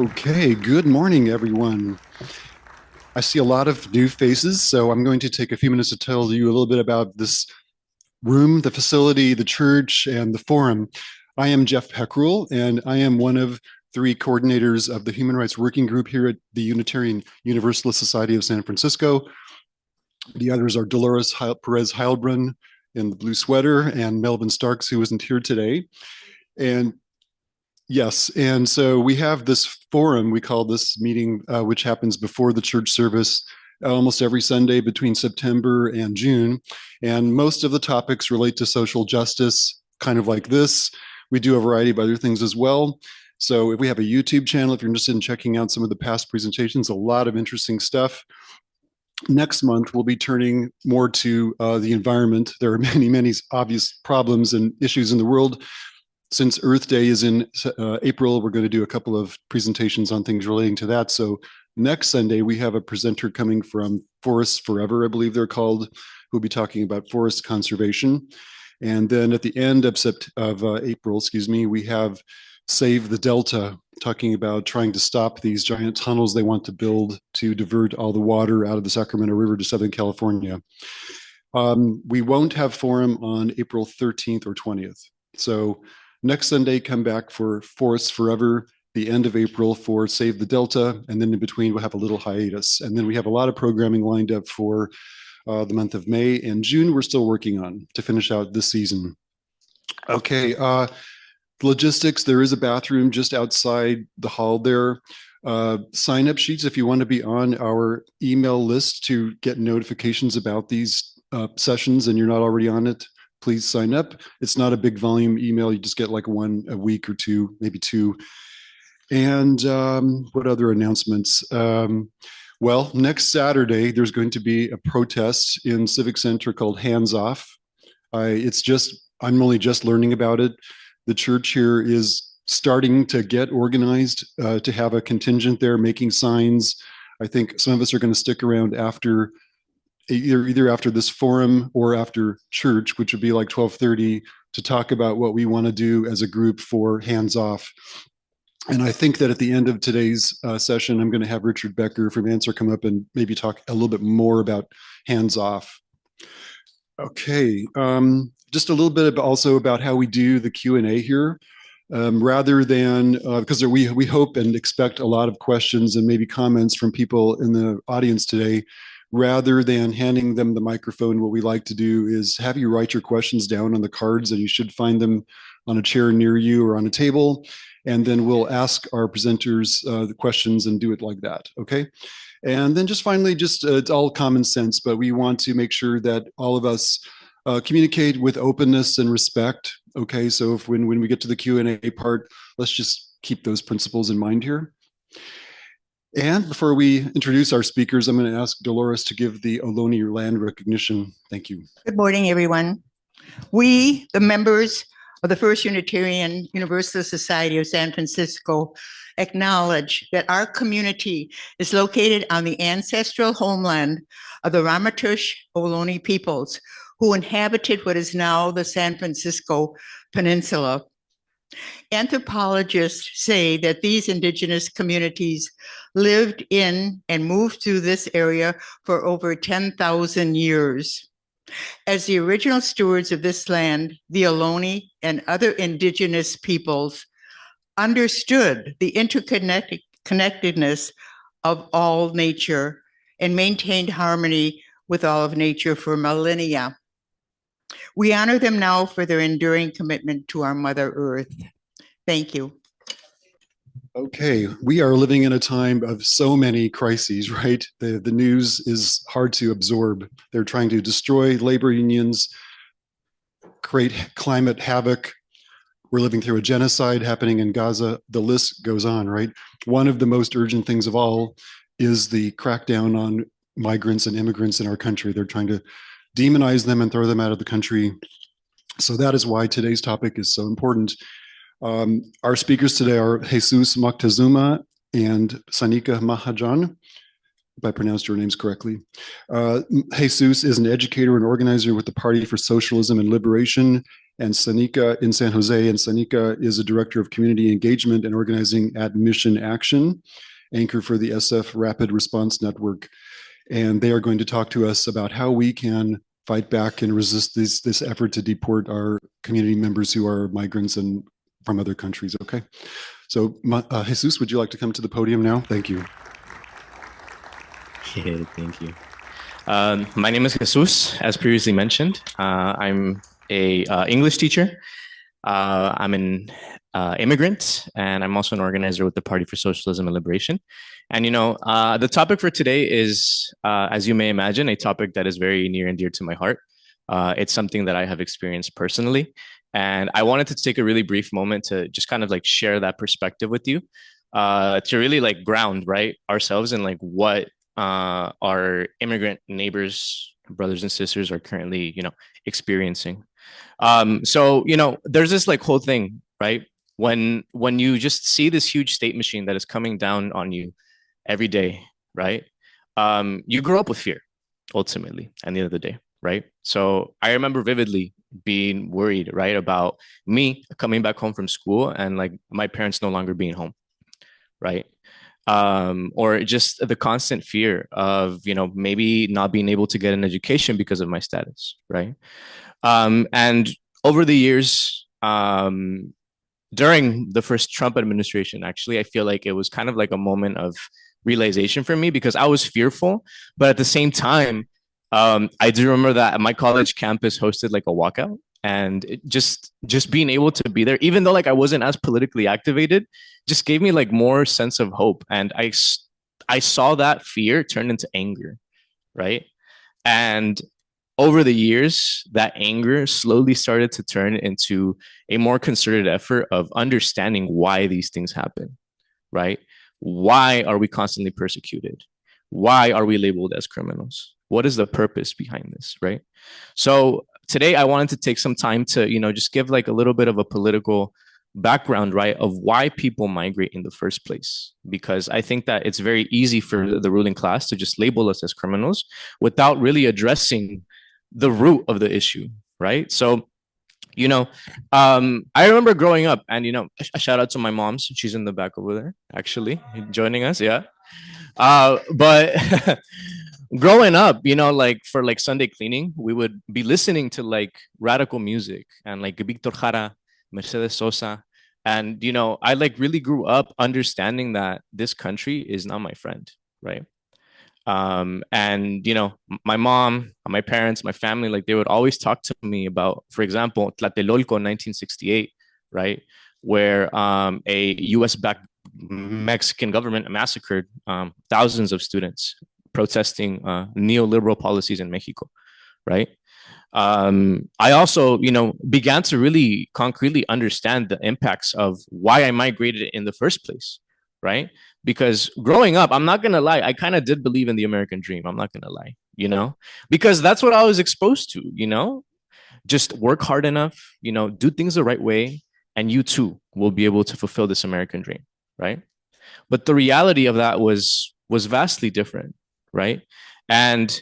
Okay, good morning, everyone. I see a lot of new faces, so I'm going to take a few minutes to tell you a little bit about this room, the facility, the church, and the forum. I am Jeff Peckrell, and I am one of three coordinators of the Human Rights Working Group here at the Unitarian Universalist Society of San Francisco. The others are Dolores Perez Heilbrunn in the blue sweater and Melvin Starks, who isn't here today. And yes, and so we have this forum, we call this meeting, which happens before the church service almost every Sunday between September and June. And most of the topics relate to social justice, kind of like this. We do a variety of other things as well. So if we have a YouTube channel, if you're interested in checking out some of the past presentations, a lot of interesting stuff. Next month, we'll be turning more to the environment. There are many, many obvious problems and issues in the world. Since Earth Day is in April, we're going to do a couple of presentations on things relating to that. So next Sunday, we have a presenter coming from Forests Forever, I believe they're called, who'll be talking about forest conservation. And then at the end of April, we have Save the Delta, talking about trying to stop these giant tunnels they want to build to divert all the water out of the Sacramento River to Southern California. We won't have forum on April 13th or 20th. So next Sunday, come back for Forests Forever, the end of April for Save the Delta, and then in between we'll have a little hiatus. And then we have a lot of programming lined up for the month of May and June. We're still working on to finish out this season. Okay, logistics, there is a bathroom just outside the hall there. Sign-up sheets if you want to be on our email list to get notifications about these sessions and you're not already on it. Please sign up. It's not a big volume email. You just get like one a week or two, maybe two. And what other announcements? Well, next Saturday, there's going to be a protest in Civic Center called Hands Off. I'm only just learning about it. The church here is starting to get organized to have a contingent there making signs. I think some of us are going to stick around after either after this forum or after church, which would be like 12:30, to talk about what we want to do as a group for Hands Off. And I think that at the end of today's session, I'm going to have Richard Becker from Answer come up and maybe talk a little bit more about Hands Off. Okay, just a little bit also about how we do the Q&A here. Rather than, because we hope and expect a lot of questions and maybe comments from people in the audience today, rather than handing them the microphone, what we like to do is have you write your questions down on the cards, and you should find them on a chair near you or on a table. And then we'll ask our presenters the questions and do it like that, okay? And then just finally, it's all common sense, but we want to make sure that all of us communicate with openness and respect, okay? So if when we get to the Q&A part, let's just keep those principles in mind here. And before we introduce our speakers, I'm going to ask Dolores to give the Ohlone land recognition. Thank you. Good morning, everyone. We, the members of the First Unitarian Universalist Society of San Francisco, acknowledge that our community is located on the ancestral homeland of the Ramaytush Ohlone peoples, who inhabited what is now the San Francisco Peninsula. Anthropologists say that these indigenous communities lived in and moved through this area for over 10,000 years. As the original stewards of this land, the Ohlone and other indigenous peoples understood the interconnectedness of all nature and maintained harmony with all of nature for millennia. We honor them now for their enduring commitment to our Mother Earth. Thank you. Okay, we are living in a time of so many crises, right? The news is hard to absorb. They're trying to destroy labor unions, create climate havoc. We're living through a genocide happening in Gaza. The list goes on, right? One of the most urgent things of all is the crackdown on migrants and immigrants in our country. They're trying to demonize them and throw them out of the country. So that is why today's topic is so important. Our speakers today are Jesus Moctezuma and Sanika Mahajan, if I pronounced your names correctly. Jesus is an educator and organizer with the Party for Socialism and Liberation, and Sanika in San Jose. And Sanika is a director of community engagement and organizing at Mission Action, anchor for the SF Rapid Response Network. And they are going to talk to us about how we can fight back and resist this effort to deport our community members who are migrants and from other countries. Okay. So Jesus, would you like to come to the podium now? Thank you. Yeah, thank you. My name is Jesus, as previously mentioned. I'm a English teacher. I'm an immigrant, and I'm also an organizer with the Party for Socialism and Liberation. And, the topic for today is, as you may imagine, a topic that is very near and dear to my heart. It's something that I have experienced personally. And I wanted to take a really brief moment to just kind of like share that perspective with you, to really like ground, right, ourselves in like what our immigrant neighbors, brothers and sisters are currently, experiencing. So, there's this like whole thing, right? When you just see this huge state machine that is coming down on you every day, right? You grow up with fear, ultimately, at the end of the day, right? So I remember vividly being worried, right, about me coming back home from school and like my parents no longer being home, right? Or just the constant fear of, maybe not being able to get an education because of my status, right? And over the years, during the first Trump administration, actually, I feel like it was kind of like a moment of realization for me because I was fearful, but at the same time, I do remember that my college campus hosted like a walkout, and just being able to be there, even though like I wasn't as politically activated, just gave me like more sense of hope. And I saw that fear turn into anger, right? And over the years, that anger slowly started to turn into a more concerted effort of understanding why these things happen, right? Why are we constantly persecuted? Why are we labeled as criminals? What is the purpose behind this, right? So today I wanted to take some time to, just give like a little bit of a political background, right, of why people migrate in the first place. Because I think that it's very easy for the ruling class to just label us as criminals without really addressing the root of the issue, right? So, I remember growing up, and a shout out to my mom. She's in the back over there, actually, joining us. Yeah. But growing up, like for like Sunday cleaning, we would be listening to like radical music and like Victor Jara, Mercedes Sosa. And, I like really grew up understanding that this country is not my friend, right? And, my mom, my parents, my family, like they would always talk to me about, for example, Tlatelolco 1968, right? Where a US-backed Mexican government massacred thousands of students protesting neoliberal policies in Mexico, right? I also, began to really concretely understand the impacts of why I migrated in the first place, right? Because growing up, I'm not going to lie, I kind of did believe in the American dream. I'm not going to lie, because that's what I was exposed to, just work hard enough, do things the right way, and you too will be able to fulfill this American dream, right? But the reality of that was vastly different, right? And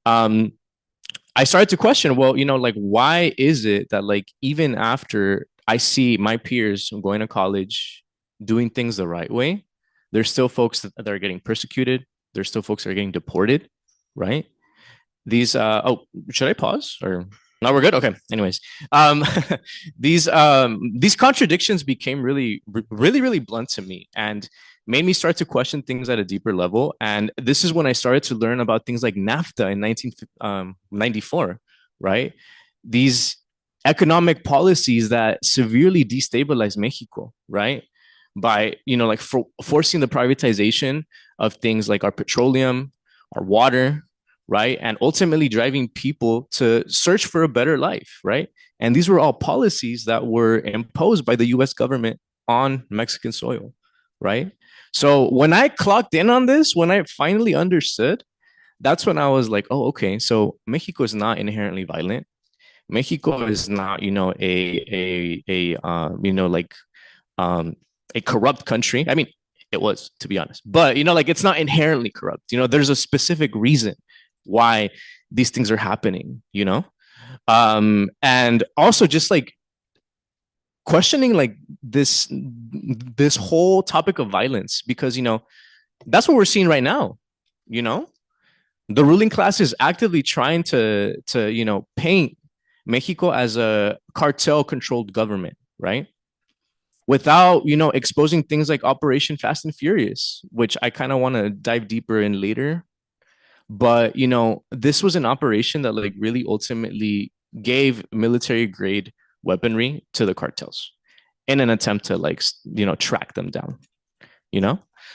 I started to question, well, like, why is it that like even after I see my peers going to college doing things the right way, there's still folks that are getting persecuted, there's still folks that are getting deported, right? These should I pause or no, we're good? Okay. Anyways, these contradictions became really blunt to me and made me start to question things at a deeper level. And this is when I started to learn about things like NAFTA in 1994, right? These economic policies that severely destabilized Mexico, right? By, like forcing the privatization of things like our petroleum, our water, right? And ultimately driving people to search for a better life, right? And these were all policies that were imposed by the US government on Mexican soil, right? So when I clocked in on this, when I finally understood that's when I was like, oh, okay, so Mexico is not inherently violent. Mexico is not, like um, a corrupt country. I mean, it was, to be honest, but like it's not inherently corrupt. There's a specific reason why these things are happening. And also just like questioning like this whole topic of violence, because that's what we're seeing right now. You know, the ruling class is actively trying to paint Mexico as a cartel controlled government, right? Without exposing things like Operation Fast and Furious, which I kind of want to dive deeper in later. But this was an operation that like really ultimately gave military grade weaponry to the cartels in an attempt to like track them down.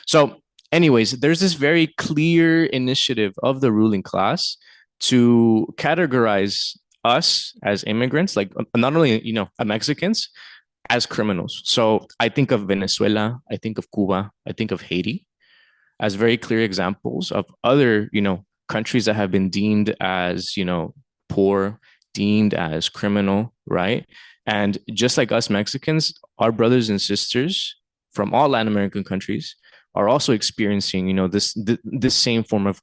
So anyways, there's this very clear initiative of the ruling class to categorize us as immigrants, like not only Mexicans, as criminals. So I think of Venezuela, I think of Cuba, I think of Haiti as very clear examples of other, countries that have been deemed as, poor, deemed as criminal, right? And just like us Mexicans, our brothers and sisters from all Latin American countries are also experiencing, this same form of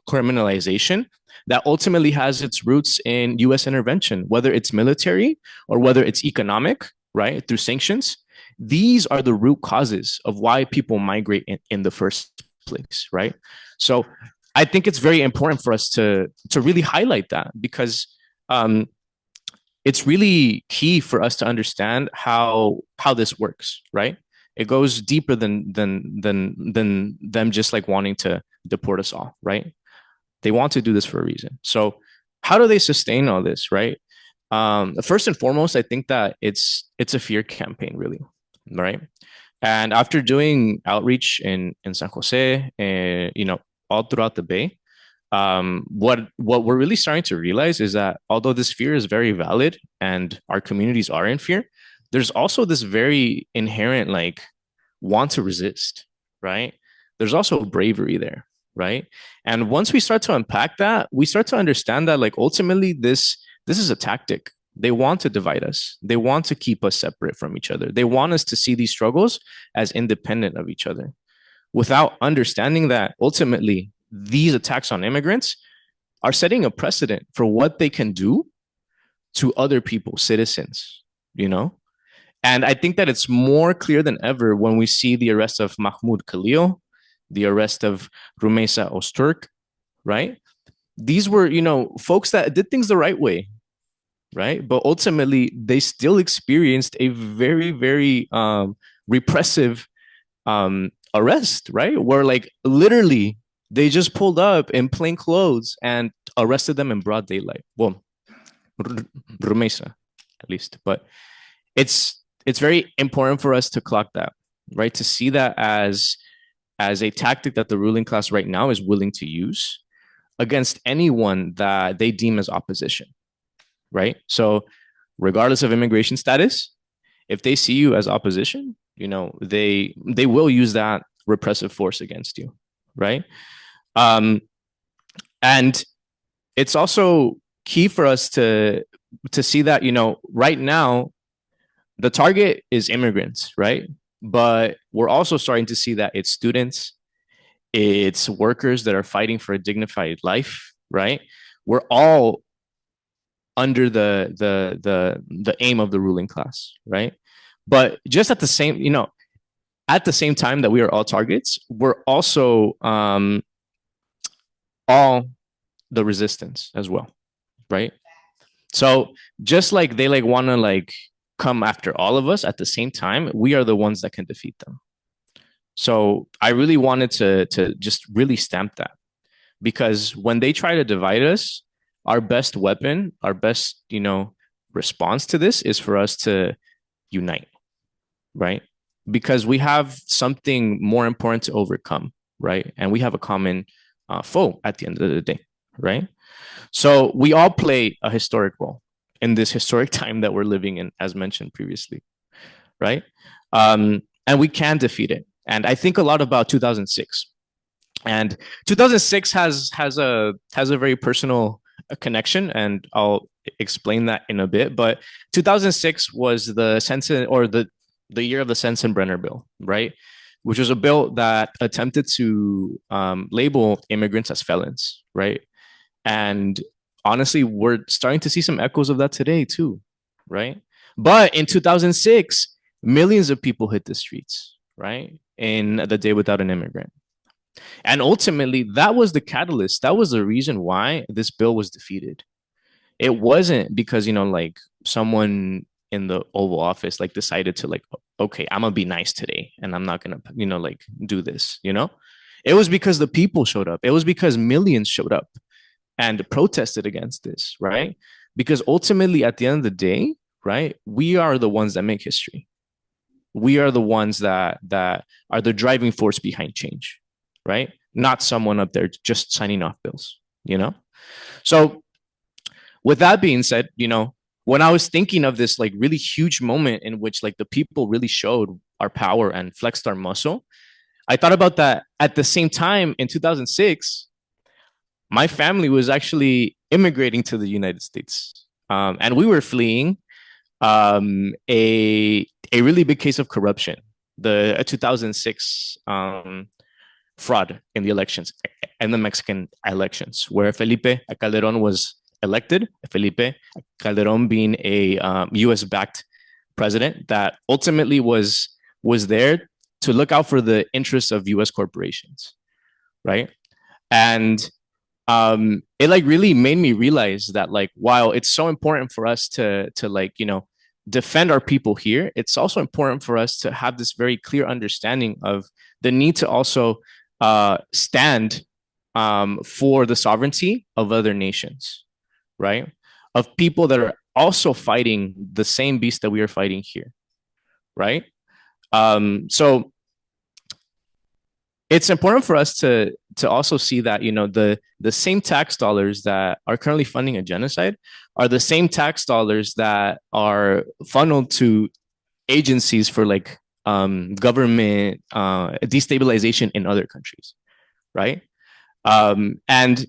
criminalization that ultimately has its roots in U.S. intervention, whether it's military or whether it's economic, right, through sanctions. These are the root causes of why people migrate in the first place, right? So I think it's very important for us to really highlight that, because it's really key for us to understand how this works, right? It goes deeper than them just like wanting to deport us all, right? They want to do this for a reason. So how do they sustain all this, right? First and foremost, I think that it's a fear campaign, really, right? And after doing outreach in San Jose, all throughout the Bay, what we're really starting to realize is that although this fear is very valid and our communities are in fear, there's also this very inherent like want to resist, right? There's also bravery there, right? And once we start to unpack that, we start to understand that like ultimately this is a tactic. They want to divide us. They want to keep us separate from each other. They want us to see these struggles as independent of each other, without understanding that ultimately these attacks on immigrants are setting a precedent for what they can do to other people, citizens, And I think that it's more clear than ever when we see the arrest of Mahmoud Khalil, the arrest of Rumeysa Öztürk, right? These were, folks that did things the right way, right? But ultimately, they still experienced a very, very repressive arrest, right? Where like literally they just pulled up in plain clothes and arrested them in broad daylight. Well, Rumeysa, at least. But it's very important for us to clock that, right? To see that as a tactic that the ruling class right now is willing to use against anyone that they deem as opposition, right? So regardless of immigration status, if they see you as opposition, they will use that repressive force against you, right? And it's also key for us to see that, right now, the target is immigrants, right? But we're also starting to see that it's students, it's workers that are fighting for a dignified life, right? We're all under the aim of the ruling class, right? But just at the same, at the same time that we are all targets, we're also all the resistance as well, right? So just like they like want to like come after all of us, at the same time, we are the ones that can defeat them. So I really wanted to just really stamp that, because when they try to divide us, our best weapon, our best, response to this is for us to unite, right? Because we have something more important to overcome, right? And we have a common foe at the end of the day, right? So we all play a historic role in this historic time that we're living in, as mentioned previously, right? And we can defeat it. And I think a lot about 2006. And 2006 has a very personal connection, and I'll explain that in a bit. But 2006 was the the year of the Sensenbrenner bill, right? Which was a bill that attempted to label immigrants as felons, right? And honestly, we're starting to see some echoes of that today too, right? But in 2006, millions of people hit the streets, right? In the day without an immigrant. And ultimately, that was the catalyst. That was the reason why this bill was defeated. It wasn't because, like someone in the Oval Office like decided to like, okay, I'm gonna be nice today and I'm not gonna, like do this, It was because the people showed up. It was because millions showed up and protested against this, right? Because ultimately, at the end of the day, right, we are the ones that make history. We are the ones that are the driving force behind change, right? Not someone up there just signing off bills, So with that being said, when I was thinking of this like really huge moment in which like the people really showed our power and flexed our muscle, I thought about that at the same time in 2006, my family was actually immigrating to the United States. And we were fleeing a really big case of corruption, the 2006 fraud in the elections and the Mexican elections, where Felipe Calderon was elected. Felipe Calderon being a U.S.-backed president that ultimately was there to look out for the interests of U.S. corporations, right? And it like really made me realize that like, while it's so important for us to like, defend our people here, it's also important for us to have this very clear understanding of the need to also stand for the sovereignty of other nations, right? Of people that are also fighting the same beast that we are fighting here, right? So it's important for us to also see that the same tax dollars that are currently funding a genocide are the same tax dollars that are funneled to agencies for like government destabilization in other countries, right? And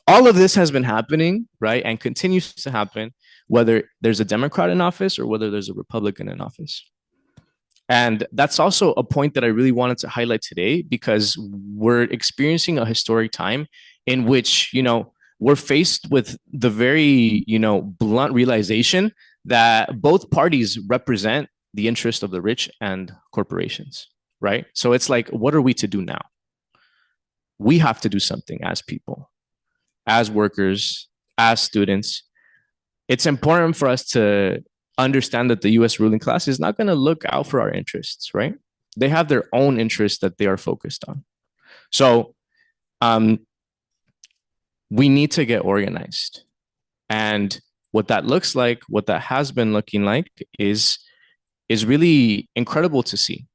all of this has been happening, right, and continues to happen, whether there's a Democrat in office or whether there's a Republican in office. And that's also a point that I really wanted to highlight today, because we're experiencing a historic time in which, we're faced with the very, blunt realization that both parties represent the interest of the rich and corporations, right? So it's like, what are we to do now? We have to do something as people, as workers, as students. It's important for us to understand that the US ruling class is not going to look out for our interests, right? They have their own interests that they are focused on. So we need to get organized. And what that looks like, what that has been looking like is really incredible to see.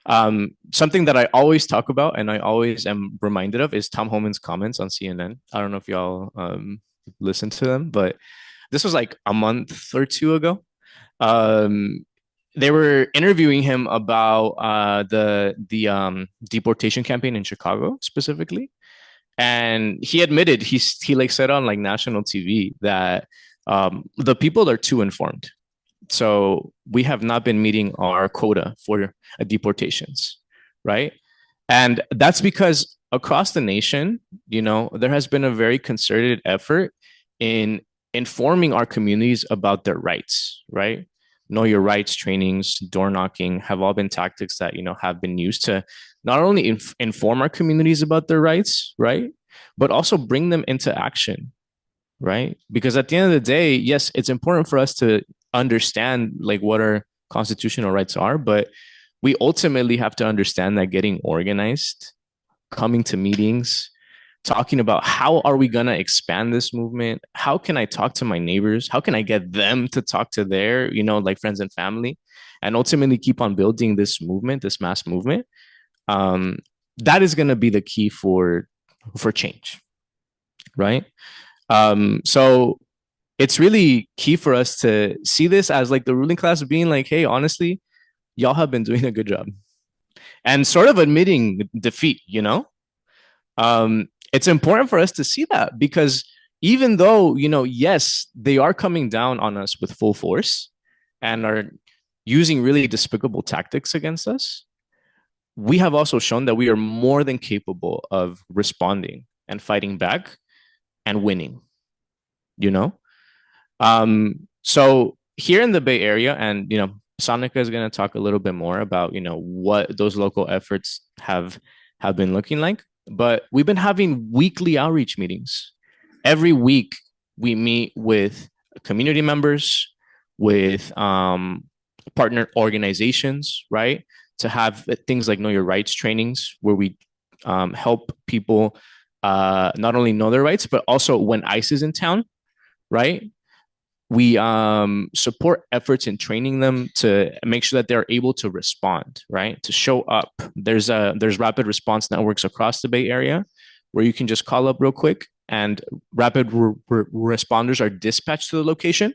Something that I always talk about and I always am reminded of is Tom Homan's comments on CNN. I don't know if y'all listen to them, but this was like a month or two ago. They were interviewing him about the deportation campaign in Chicago specifically, and he admitted he like said on like national TV that the people are too informed. So we have not been meeting our quota for deportations, right? And that's because across the nation, there has been a very concerted effort in informing our communities about their rights, right? Know your rights trainings, door knocking have all been tactics that, have been used to not only inform our communities about their rights, right? But also bring them into action, right? Because at the end of the day, yes, it's important for us to understand like what our constitutional rights are, but we ultimately have to understand that getting organized, coming to meetings, talking about how are we going to expand this movement? How can I talk to my neighbors? How can I get them to talk to their, like friends and family, and ultimately keep on building this movement, this mass movement? That is going to be the key for change, right? So it's really key for us to see this as like the ruling class being like, hey, honestly, y'all have been doing a good job, and sort of admitting defeat, It's important for us to see that, because even though, yes, they are coming down on us with full force and are using really despicable tactics against us, we have also shown that we are more than capable of responding and fighting back and winning, you know? So here in the Bay Area, and, Sanika is going to talk a little bit more about, what those local efforts have been looking like. But we've been having weekly outreach meetings. Every week we meet with community members, with partner organizations, right? To have things like Know Your Rights trainings, where we help people not only know their rights, but also when ICE is in town, right? We support efforts in training them to make sure that they're able to respond, right? To show up. There's rapid response networks across the Bay Area where you can just call up real quick, and rapid responders are dispatched to the location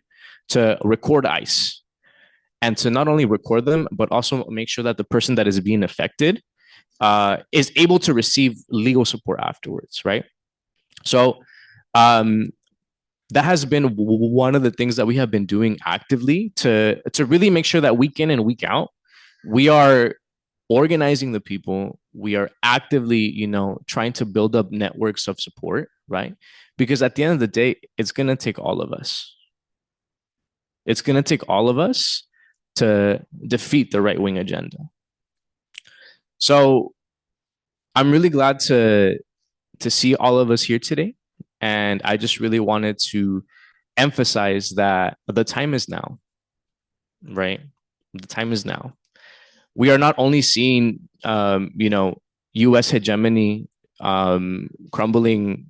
to record ICE, and to not only record them, but also make sure that the person that is being affected is able to receive legal support afterwards, right? So that has been one of the things that we have been doing actively to really make sure that week in and week out, we are organizing the people. We are actively, trying to build up networks of support, right? Because at the end of the day, it's going to take all of us. It's going to take all of us to defeat the right-wing agenda. So I'm really glad to see all of us here today. And I just really wanted to emphasize that the time is now, right? The time is now. We are not only seeing, U.S. hegemony crumbling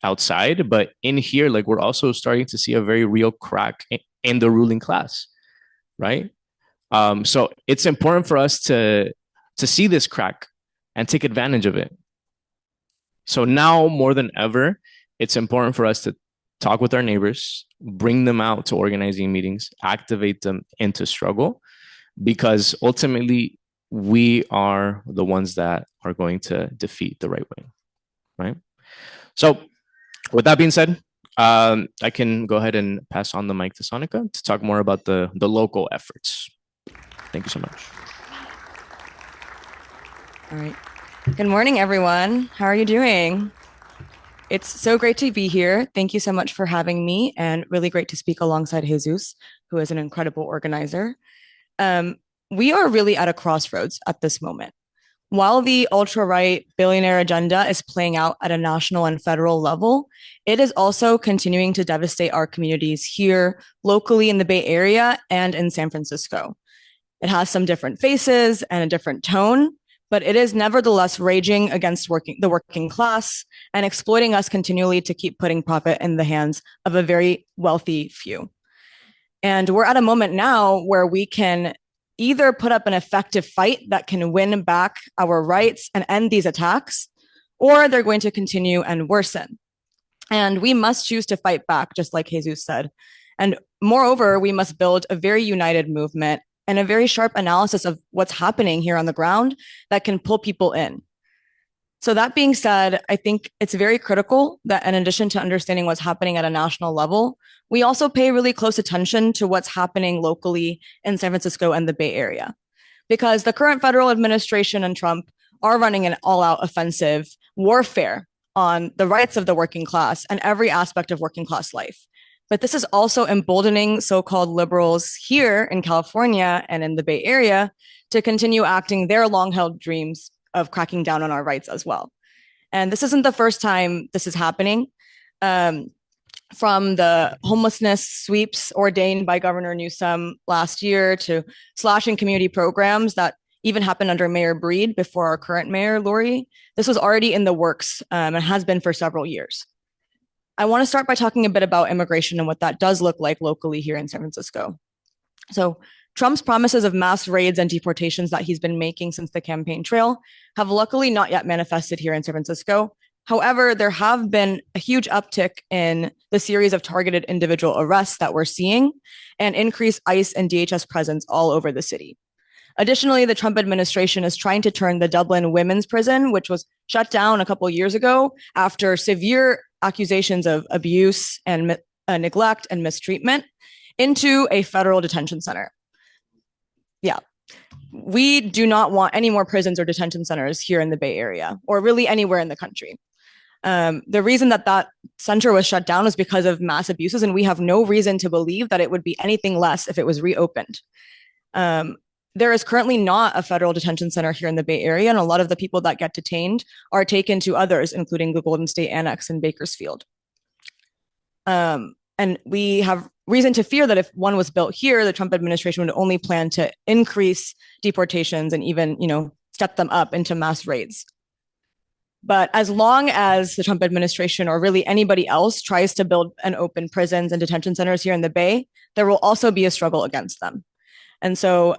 outside, but in here, like, we're also starting to see a very real crack in the ruling class, right? So it's important for us to see this crack and take advantage of it. So now more than ever, it's important for us to talk with our neighbors, bring them out to organizing meetings, activate them into struggle, because ultimately we are the ones that are going to defeat the right wing, right? So with that being said, I can go ahead and pass on the mic to Sanika to talk more about the local efforts. Thank you so much. All right. Good morning, everyone. How are you doing? It's so great to be here. Thank you so much for having me, and really great to speak alongside Jesus, who is an incredible organizer. We are really at a crossroads at this moment. While the ultra-right billionaire agenda is playing out at a national and federal level, it is also continuing to devastate our communities here, locally in the Bay Area and in San Francisco. It has some different faces and a different tone, but it is nevertheless raging against the working class and exploiting us continually to keep putting profit in the hands of a very wealthy few. And we're at a moment now where we can either put up an effective fight that can win back our rights and end these attacks, or they're going to continue and worsen. And we must choose to fight back, just like Jesus said. And moreover, we must build a very united movement and a very sharp analysis of what's happening here on the ground that can pull people in. So that being said, I think it's very critical that in addition to understanding what's happening at a national level, we also pay really close attention to what's happening locally in San Francisco and the Bay Area. Because the current federal administration and Trump are running an all-out offensive warfare on the rights of the working class and every aspect of working class life. But this is also emboldening so-called liberals here in California and in the Bay Area to continue acting their long-held dreams of cracking down on our rights as well. And this isn't the first time this is happening. From the homelessness sweeps ordained by Governor Newsom last year to slashing community programs that even happened under Mayor Breed before our current mayor, Lori, this was already in the works and has been for several years. I want to start by talking a bit about immigration and what that does look like locally here in San Francisco. So Trump's promises of mass raids and deportations that he's been making since the campaign trail have luckily not yet manifested here in San Francisco. However, there have been a huge uptick in the series of targeted individual arrests that we're seeing and increased ICE and DHS presence all over the city. Additionally, the Trump administration is trying to turn the Dublin women's prison, which was shut down a couple of years ago after severe accusations of abuse and neglect and mistreatment, into a federal detention center. Yeah. We do not want any more prisons or detention centers here in the Bay Area, or really anywhere in the country. The reason that center was shut down was because of mass abuses, and we have no reason to believe that it would be anything less if it was reopened. There is currently not a federal detention center here in the Bay Area, and a lot of the people that get detained are taken to others, including the Golden State Annex in Bakersfield. And we have reason to fear that if one was built here, the Trump administration would only plan to increase deportations and even, step them up into mass raids. But as long as the Trump administration, or really anybody else, tries to build and open prisons and detention centers here in the Bay, there will also be a struggle against them. And so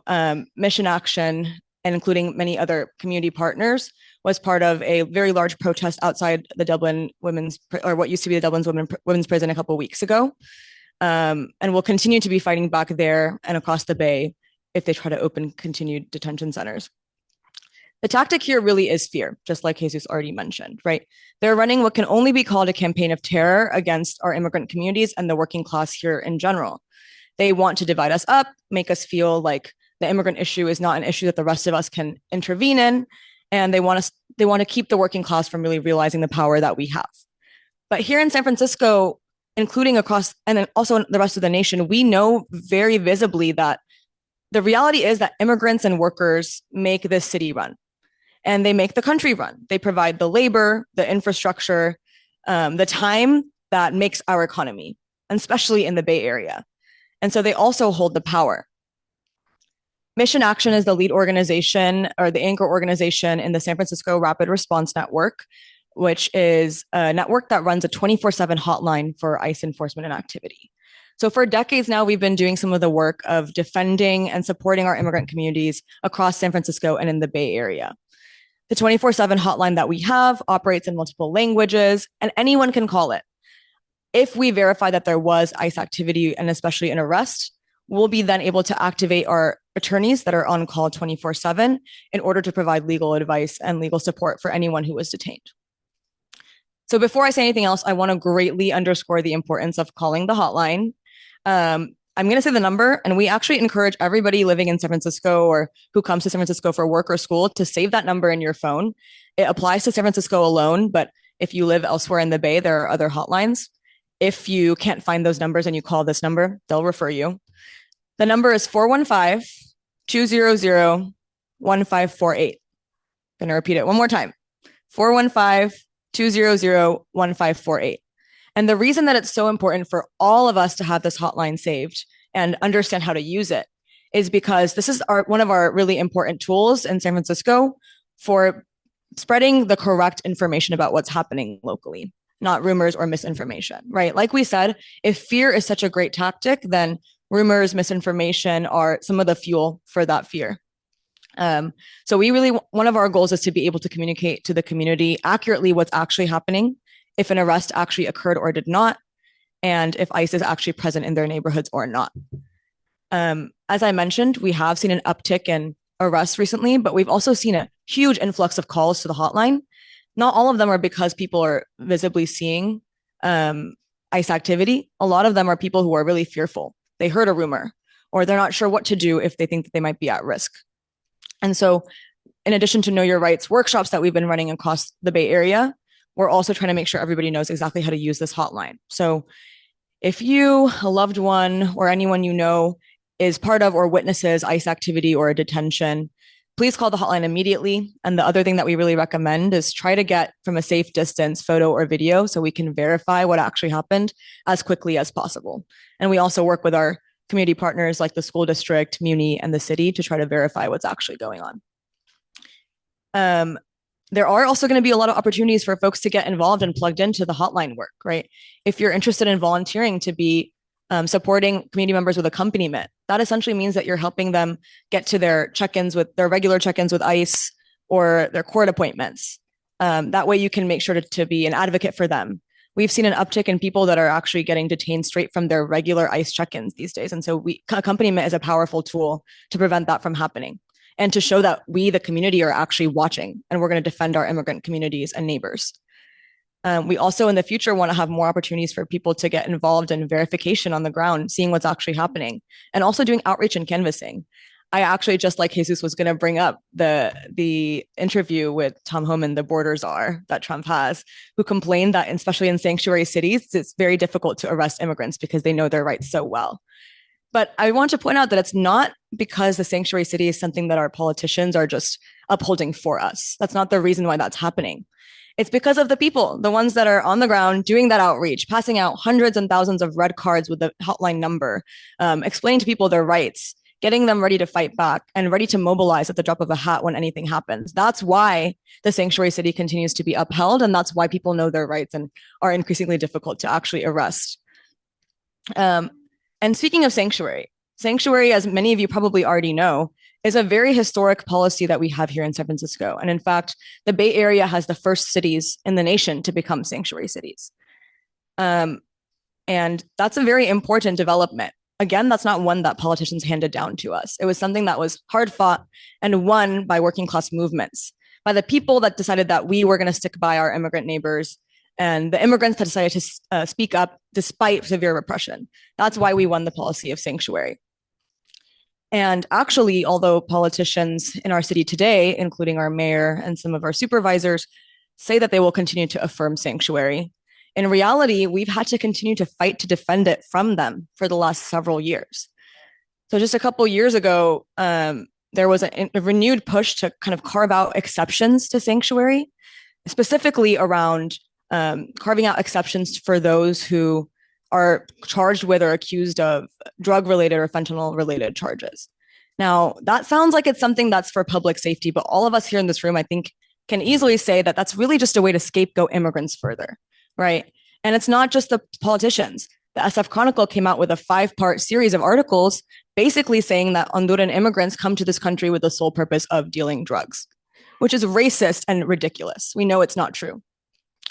Mission Action, and including many other community partners, was part of a very large protest outside the Dublin women's, or what used to be the Dublin's women's prison a couple of weeks ago. And we'll continue to be fighting back there and across the Bay if they try to open continued detention centers. The tactic here really is fear, just like Jesus already mentioned, right? They're running what can only be called a campaign of terror against our immigrant communities and the working class here in general. They want to divide us up, make us feel like the immigrant issue is not an issue that the rest of us can intervene in, and they want to keep the working class from really realizing the power that we have. But here in San Francisco, including across, and then also the rest of the nation, we know very visibly that the reality is that immigrants and workers make this city run, and they make the country run. They provide the labor, the infrastructure, the time that makes our economy, and especially in the Bay Area. And so they also hold the power. Mission Action is the lead organization, or the anchor organization, in the San Francisco Rapid Response Network, which is a network that runs a 24/7 hotline for ICE enforcement and activity. So for decades now, we've been doing some of the work of defending and supporting our immigrant communities across San Francisco and in the Bay Area. The 24/7 hotline that we have operates in multiple languages, and anyone can call it. If we verify that there was ICE activity, and especially an arrest, we'll be then able to activate our attorneys that are on call 24/7 in order to provide legal advice and legal support for anyone who was detained. So before I say anything else, I want to greatly underscore the importance of calling the hotline. I'm going to say the number, and we actually encourage everybody living in San Francisco or who comes to San Francisco for work or school to save that number in your phone. It applies to San Francisco alone, but if you live elsewhere in the Bay, there are other hotlines. If you can't find those numbers and you call this number, they'll refer you. The number is 415-200-1548. I'm going to repeat it one more time. 415-200-1548. And the reason that it's so important for all of us to have this hotline saved and understand how to use it is because this is one of our really important tools in San Francisco for spreading the correct information about what's happening locally, not rumors or misinformation, right? Like we said, if fear is such a great tactic, then rumors, misinformation are some of the fuel for that fear. So one of our goals is to be able to communicate to the community accurately what's actually happening, if an arrest actually occurred or did not, and if ICE is actually present in their neighborhoods or not. As I mentioned, we have seen an uptick in arrests recently, but we've also seen a huge influx of calls to the hotline. Not all of them are because people are visibly seeing ICE activity. A lot of them are people who are really fearful. They heard a rumor, or they're not sure what to do if they think that they might be at risk. And so in addition to Know Your Rights workshops that we've been running across the Bay Area, we're also trying to make sure everybody knows exactly how to use this hotline. So if you, a loved one, or anyone you know is part of or witnesses ICE activity or a detention, please call the hotline immediately. And the other thing that we really recommend is try to get from a safe distance photo or video so we can verify what actually happened as quickly as possible. And we also work with our community partners like the school district, Muni, and the city to try to verify what's actually going on. There are also going to be a lot of opportunities for folks to get involved and plugged into the hotline work, right? If you're interested in volunteering to be supporting community members with accompaniment, that essentially means that you're helping them get to their regular check-ins with ICE or their court appointments. That way you can make sure to be an advocate for them. We've seen an uptick in people that are actually getting detained straight from their regular ICE check-ins these days. And so accompaniment is a powerful tool to prevent that from happening. and to show that we, the community, are actually watching and we're going to defend our immigrant communities and neighbors. We also in the future want to have more opportunities for people to get involved in verification on the ground, seeing what's actually happening, and also doing outreach and canvassing. I actually, just like Jesus, was going to bring up the interview with Tom Homan, the border czar that Trump has, who complained that especially in sanctuary cities, it's very difficult to arrest immigrants because they know their rights so well. But I want to point out that it's not because the sanctuary city is something that our politicians are just upholding for us. That's not the reason why that's happening. It's because of the people, the ones that are on the ground doing that outreach, passing out hundreds and thousands of red cards with the hotline number, explaining to people their rights, getting them ready to fight back and ready to mobilize at the drop of a hat when anything happens. That's why the sanctuary city continues to be upheld, and that's why people know their rights and are increasingly difficult to actually arrest. And speaking of sanctuary, as many of you probably already know, is a very historic policy that we have here in San Francisco. And in fact, the Bay Area has the first cities in the nation to become sanctuary cities. And that's a very important development. Again, that's not one that politicians handed down to us. It was something that was hard fought and won by working class movements, by the people that decided that we were going to stick by our immigrant neighbors, and the immigrants that decided to speak up despite severe repression. That's why we won the policy of sanctuary. And actually, although politicians in our city today, including our mayor and some of our supervisors, say that they will continue to affirm sanctuary, in reality, we've had to continue to fight to defend it from them for the last several years. So just a couple of years ago, there was a renewed push to kind of carve out exceptions to sanctuary, specifically around carving out exceptions for those who are charged with or accused of drug-related or fentanyl-related charges. Now, that sounds like it's something that's for public safety, but all of us here in this room, I think, can easily say that that's really just a way to scapegoat immigrants further, right? And it's not just the politicians. The SF Chronicle came out with a 5-part series of articles basically saying that Honduran immigrants come to this country with the sole purpose of dealing drugs, which is racist and ridiculous. We know it's not true.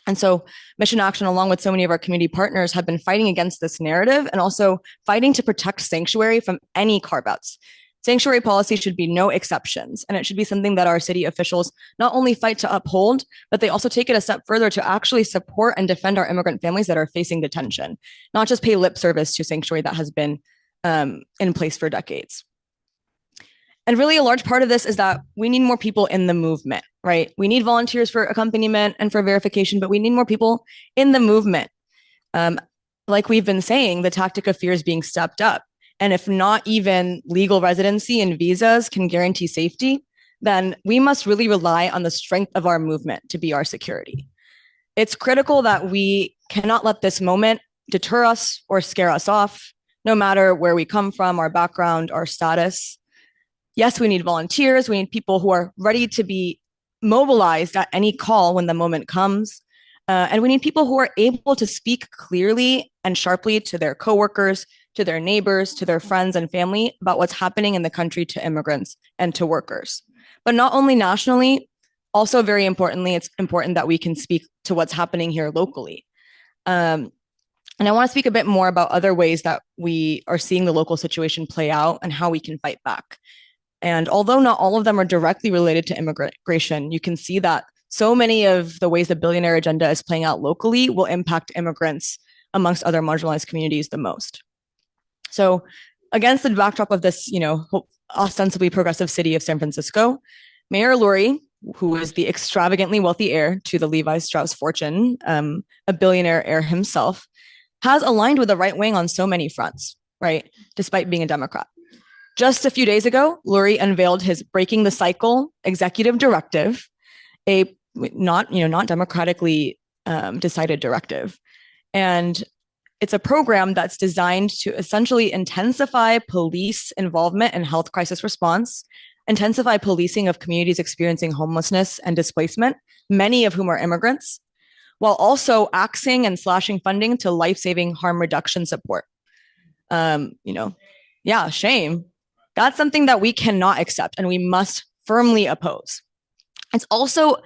And so Mission Action, along with so many of our community partners, have been fighting against this narrative and also fighting to protect sanctuary from any carve-outs. Sanctuary policy should be no exceptions, and it should be something that our city officials not only fight to uphold, but they also take it a step further to actually support and defend our immigrant families that are facing detention, not just pay lip service to sanctuary that has been in place for decades. And really a large part of this is that we need more people in the movement, right? We need volunteers for accompaniment and for verification, but we need more people in the movement. Like we've been saying, the tactic of fear is being stepped up. And if not even legal residency and visas can guarantee safety, then we must really rely on the strength of our movement to be our security. It's critical that we cannot let this moment deter us or scare us off, no matter where we come from, our background, our status. Yes, we need volunteers. We need people who are ready to be mobilized at any call when the moment comes. And we need people who are able to speak clearly and sharply to their coworkers, to their neighbors, to their friends and family about what's happening in the country to immigrants and to workers. But not only nationally, also very importantly, it's important that we can speak to what's happening here locally. And I want to speak a bit more about other ways that we are seeing the local situation play out and how we can fight back. And although not all of them are directly related to immigration, you can see that so many of the ways the billionaire agenda is playing out locally will impact immigrants amongst other marginalized communities the most. So against the backdrop of this, ostensibly progressive city of San Francisco, Mayor Lurie, who is the extravagantly wealthy heir to the Levi Strauss fortune, a billionaire heir himself, has aligned with the right wing on so many fronts, right? Despite being a Democrat. Just a few days ago, Lurie unveiled his Breaking the Cycle executive directive, a not democratically decided directive. And it's a program that's designed to essentially intensify police involvement in health crisis response, intensify policing of communities experiencing homelessness and displacement, many of whom are immigrants, while also axing and slashing funding to life-saving harm reduction support. Shame. That's something that we cannot accept and we must firmly oppose. It's also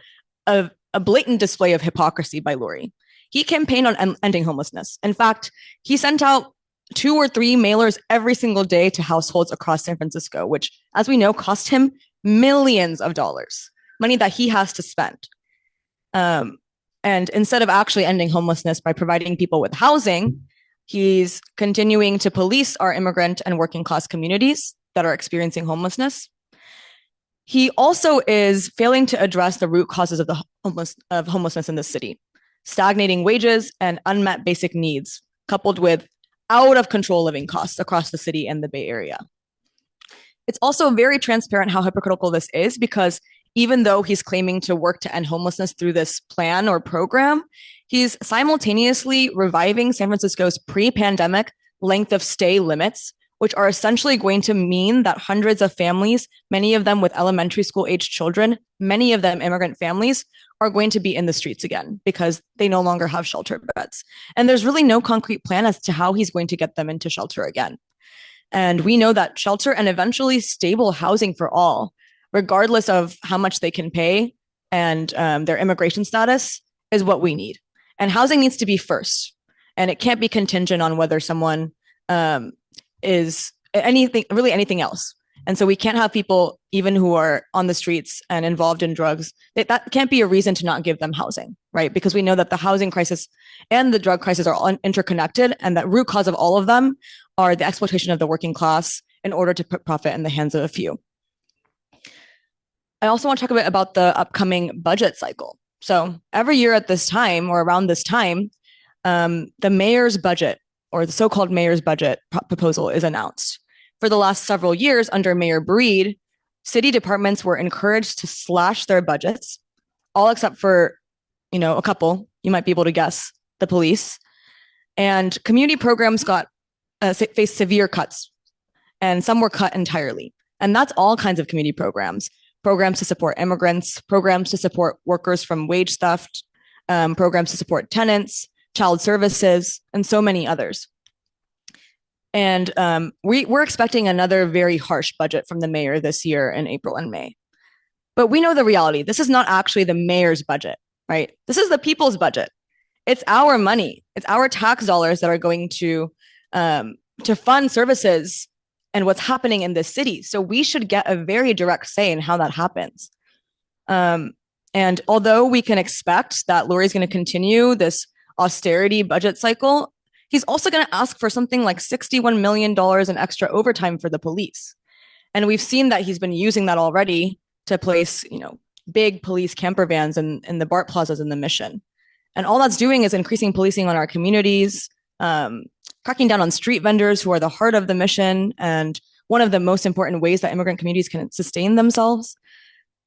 a blatant display of hypocrisy by Lurie. He campaigned on ending homelessness. In fact, he sent out 2 or 3 mailers every single day to households across San Francisco, which, as we know, cost him millions of dollars, money that he has to spend. And instead of actually ending homelessness by providing people with housing, he's continuing to police our immigrant and working class communities that are experiencing homelessness. He also is failing to address the root causes of homelessness in the city: stagnating wages and unmet basic needs, coupled with out of control living costs across the city and the Bay Area. It's also very transparent how hypocritical this is, because even though he's claiming to work to end homelessness through this plan or program, he's simultaneously reviving San Francisco's pre-pandemic length of stay limits, which are essentially going to mean that hundreds of families, many of them with elementary school age children, many of them immigrant families, are going to be in the streets again because they no longer have shelter beds. And there's really no concrete plan as to how he's going to get them into shelter again. And we know that shelter and eventually stable housing for all, regardless of how much they can pay and their immigration status, is what we need. And housing needs to be first. And it can't be contingent on whether someone is anything else. And so we can't have people, even who are on the streets and involved in drugs, that can't be a reason to not give them housing, right? Because we know that the housing crisis and the drug crisis are interconnected, and that root cause of all of them are the exploitation of the working class in order to put profit in the hands of a few. I also want to talk a bit about the upcoming budget cycle. So every year at this time, or around this time, the mayor's budget, or the so-called mayor's budget proposal, is announced. For the last several years under Mayor Breed, city departments were encouraged to slash their budgets, all except for, a couple. You might be able to guess: the police. And community programs faced severe cuts, and some were cut entirely. And that's all kinds of community programs to support immigrants, programs to support workers from wage theft, programs to support tenants, child services, and so many others. And we're expecting another very harsh budget from the mayor this year in April and May. But we know the reality. This is not actually the mayor's budget, right? This is the people's budget. It's our money. It's our tax dollars that are going to fund services and what's happening in this city. So we should get a very direct say in how that happens. And although we can expect that Lori's going to continue this austerity budget cycle, he's also going to ask for something like $61 million in extra overtime for the police. And we've seen that he's been using that already to place, big police camper vans in the BART plazas in the Mission. And all that's doing is increasing policing on our communities, cracking down on street vendors, who are the heart of the Mission and one of the most important ways that immigrant communities can sustain themselves.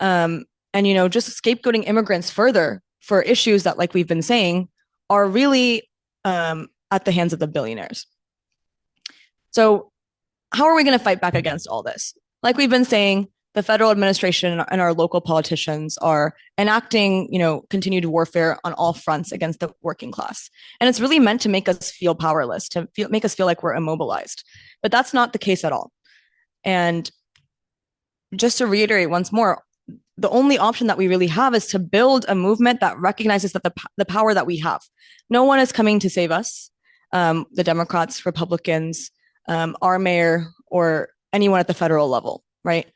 And, just scapegoating immigrants further for issues that, like we've been saying, are really at the hands of the billionaires. So how are we going to fight back against all this? Like we've been saying, the federal administration and our local politicians are enacting, continued warfare on all fronts against the working class. And it's really meant to make us feel powerless, make us feel like we're immobilized. But that's not the case at all. And just to reiterate once more, the only option that we really have is to build a movement that recognizes that the power that we have. No one is coming to save us. The Democrats, Republicans, our mayor, or anyone at the federal level, right?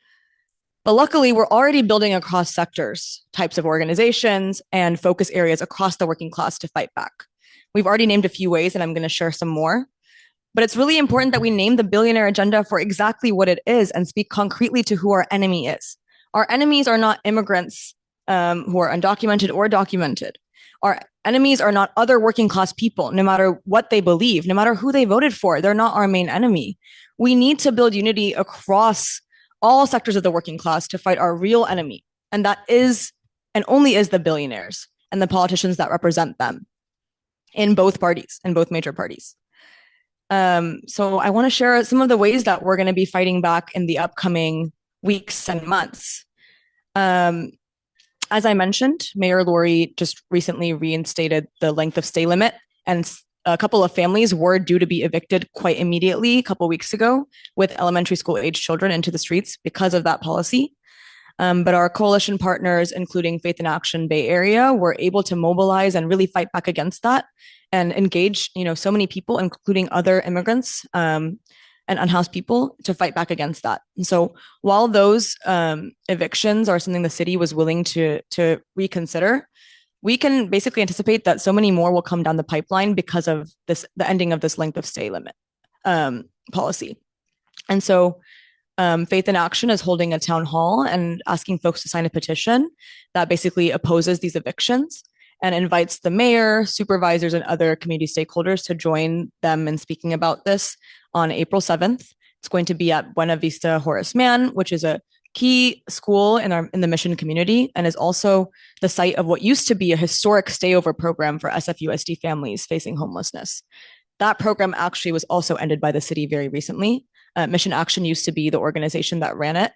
But luckily, we're already building across sectors, types of organizations, and focus areas across the working class to fight back. We've already named a few ways, and I'm going to share some more. But it's really important that we name the billionaire agenda for exactly what it is and speak concretely to who our enemy is. Our enemies are not immigrants who are undocumented or documented. Our enemies are not other working class people, no matter what they believe, no matter who they voted for. They're not our main enemy. We need to build unity across all sectors of the working class to fight our real enemy. And that is and only is the billionaires and the politicians that represent them in both parties, in both major parties. So I want to share some of the ways that we're going to be fighting back in the upcoming weeks and months. As I mentioned, Mayor Lori just recently reinstated the length of stay limit, and a couple of families were due to be evicted quite immediately a couple of weeks ago with elementary school age children into the streets because of that policy. But our coalition partners, including Faith in Action Bay Area, were able to mobilize and really fight back against that and engage, so many people, including other immigrants, and unhoused people to fight back against that. And so while those evictions are something the city was willing to reconsider, we can basically anticipate that so many more will come down the pipeline because of the ending of this length of stay limit policy. And so Faith in Action is holding a town hall and asking folks to sign a petition that basically opposes these evictions and invites the mayor, supervisors, and other community stakeholders to join them in speaking about this on April 7th. It's going to be at Buena Vista Horace Mann, which is a key school in the Mission community and is also the site of what used to be a historic stayover program for SFUSD families facing homelessness. That program actually was also ended by the city very recently. Mission Action used to be the organization that ran it,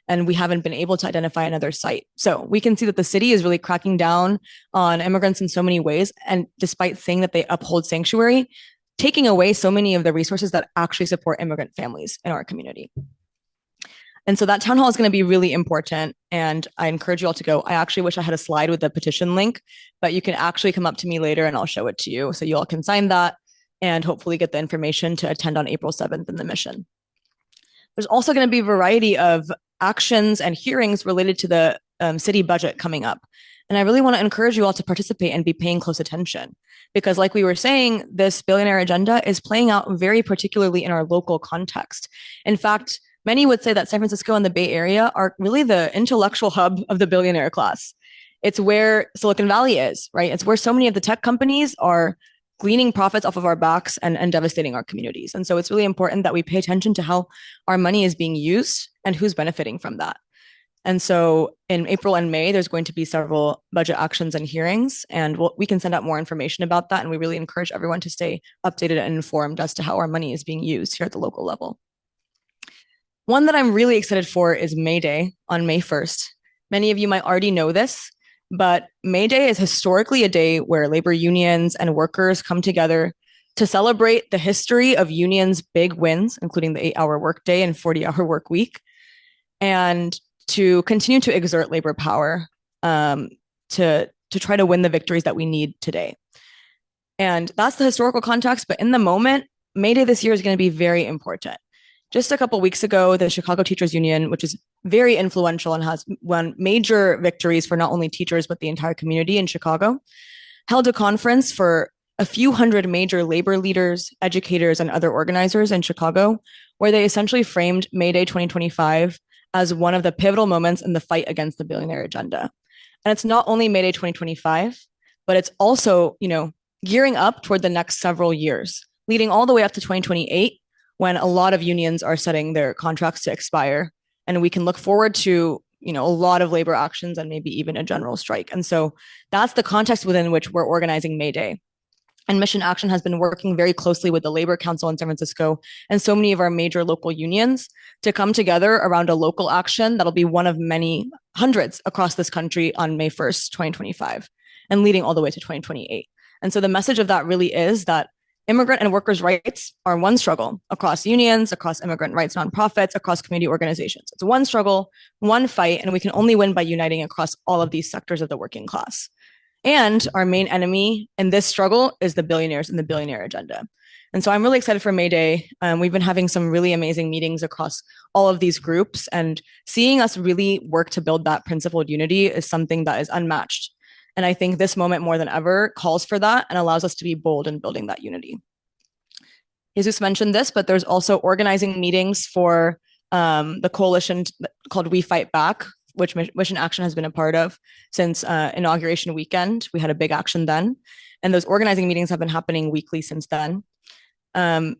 and we haven't been able to identify another site. So we can see that the city is really cracking down on immigrants in so many ways. And despite saying that they uphold sanctuary, taking away so many of the resources that actually support immigrant families in our community. And so that town hall is going to be really important. And I encourage you all to go. I actually wish I had a slide with the petition link, but you can actually come up to me later and I'll show it to you. So you all can sign that and hopefully get the information to attend on April 7th in the Mission. There's also going to be a variety of actions and hearings related to the city budget coming up. And I really want to encourage you all to participate and be paying close attention. Because like we were saying, this billionaire agenda is playing out very particularly in our local context. In fact, many would say that San Francisco and the Bay Area are really the intellectual hub of the billionaire class. It's where Silicon Valley is, right? It's where so many of the tech companies are gleaning profits off of our backs and devastating our communities. And so it's really important that we pay attention to how our money is being used and who's benefiting from that. And so in April and May, there's going to be several budget actions and hearings, and we can send out more information about that. And we really encourage everyone to stay updated and informed as to how our money is being used here at the local level. One that I'm really excited for is May Day on May 1st. Many of you might already know this, but May Day is historically a day where labor unions and workers come together to celebrate the history of unions' big wins, including the 8-hour workday and 40-hour work week, and to continue to exert labor power to try to win the victories that we need today. And that's the historical context, but in the moment, May Day this year is going to be very important. Just a couple of weeks ago, the Chicago Teachers Union, which is very influential and has won major victories for not only teachers, but the entire community in Chicago, held a conference for a few hundred major labor leaders, educators, and other organizers in Chicago, where they essentially framed May Day 2025 as one of the pivotal moments in the fight against the billionaire agenda. And it's not only May Day 2025, but it's also, gearing up toward the next several years, leading all the way up to 2028, when a lot of unions are setting their contracts to expire. And we can look forward to, a lot of labor actions and maybe even a general strike. And so that's the context within which we're organizing May Day. And Mission Action has been working very closely with the Labor Council in San Francisco and so many of our major local unions to come together around a local action that'll be one of many hundreds across this country on May 1st, 2025, and leading all the way to 2028. And so the message of that really is that immigrant and workers' rights are one struggle across unions, across immigrant rights nonprofits, across community organizations. It's one struggle, one fight, and we can only win by uniting across all of these sectors of the working class. And our main enemy in this struggle is the billionaires and the billionaire agenda. And so I'm really excited for May Day. We've been having some really amazing meetings across all of these groups, and seeing us really work to build that principled unity is something that is unmatched. And I think this moment more than ever calls for that and allows us to be bold in building that unity. Jesus mentioned this, but there's also organizing meetings for the coalition called We Fight Back, which Mission Action has been a part of since inauguration weekend. We had a big action then. And those organizing meetings have been happening weekly since then. A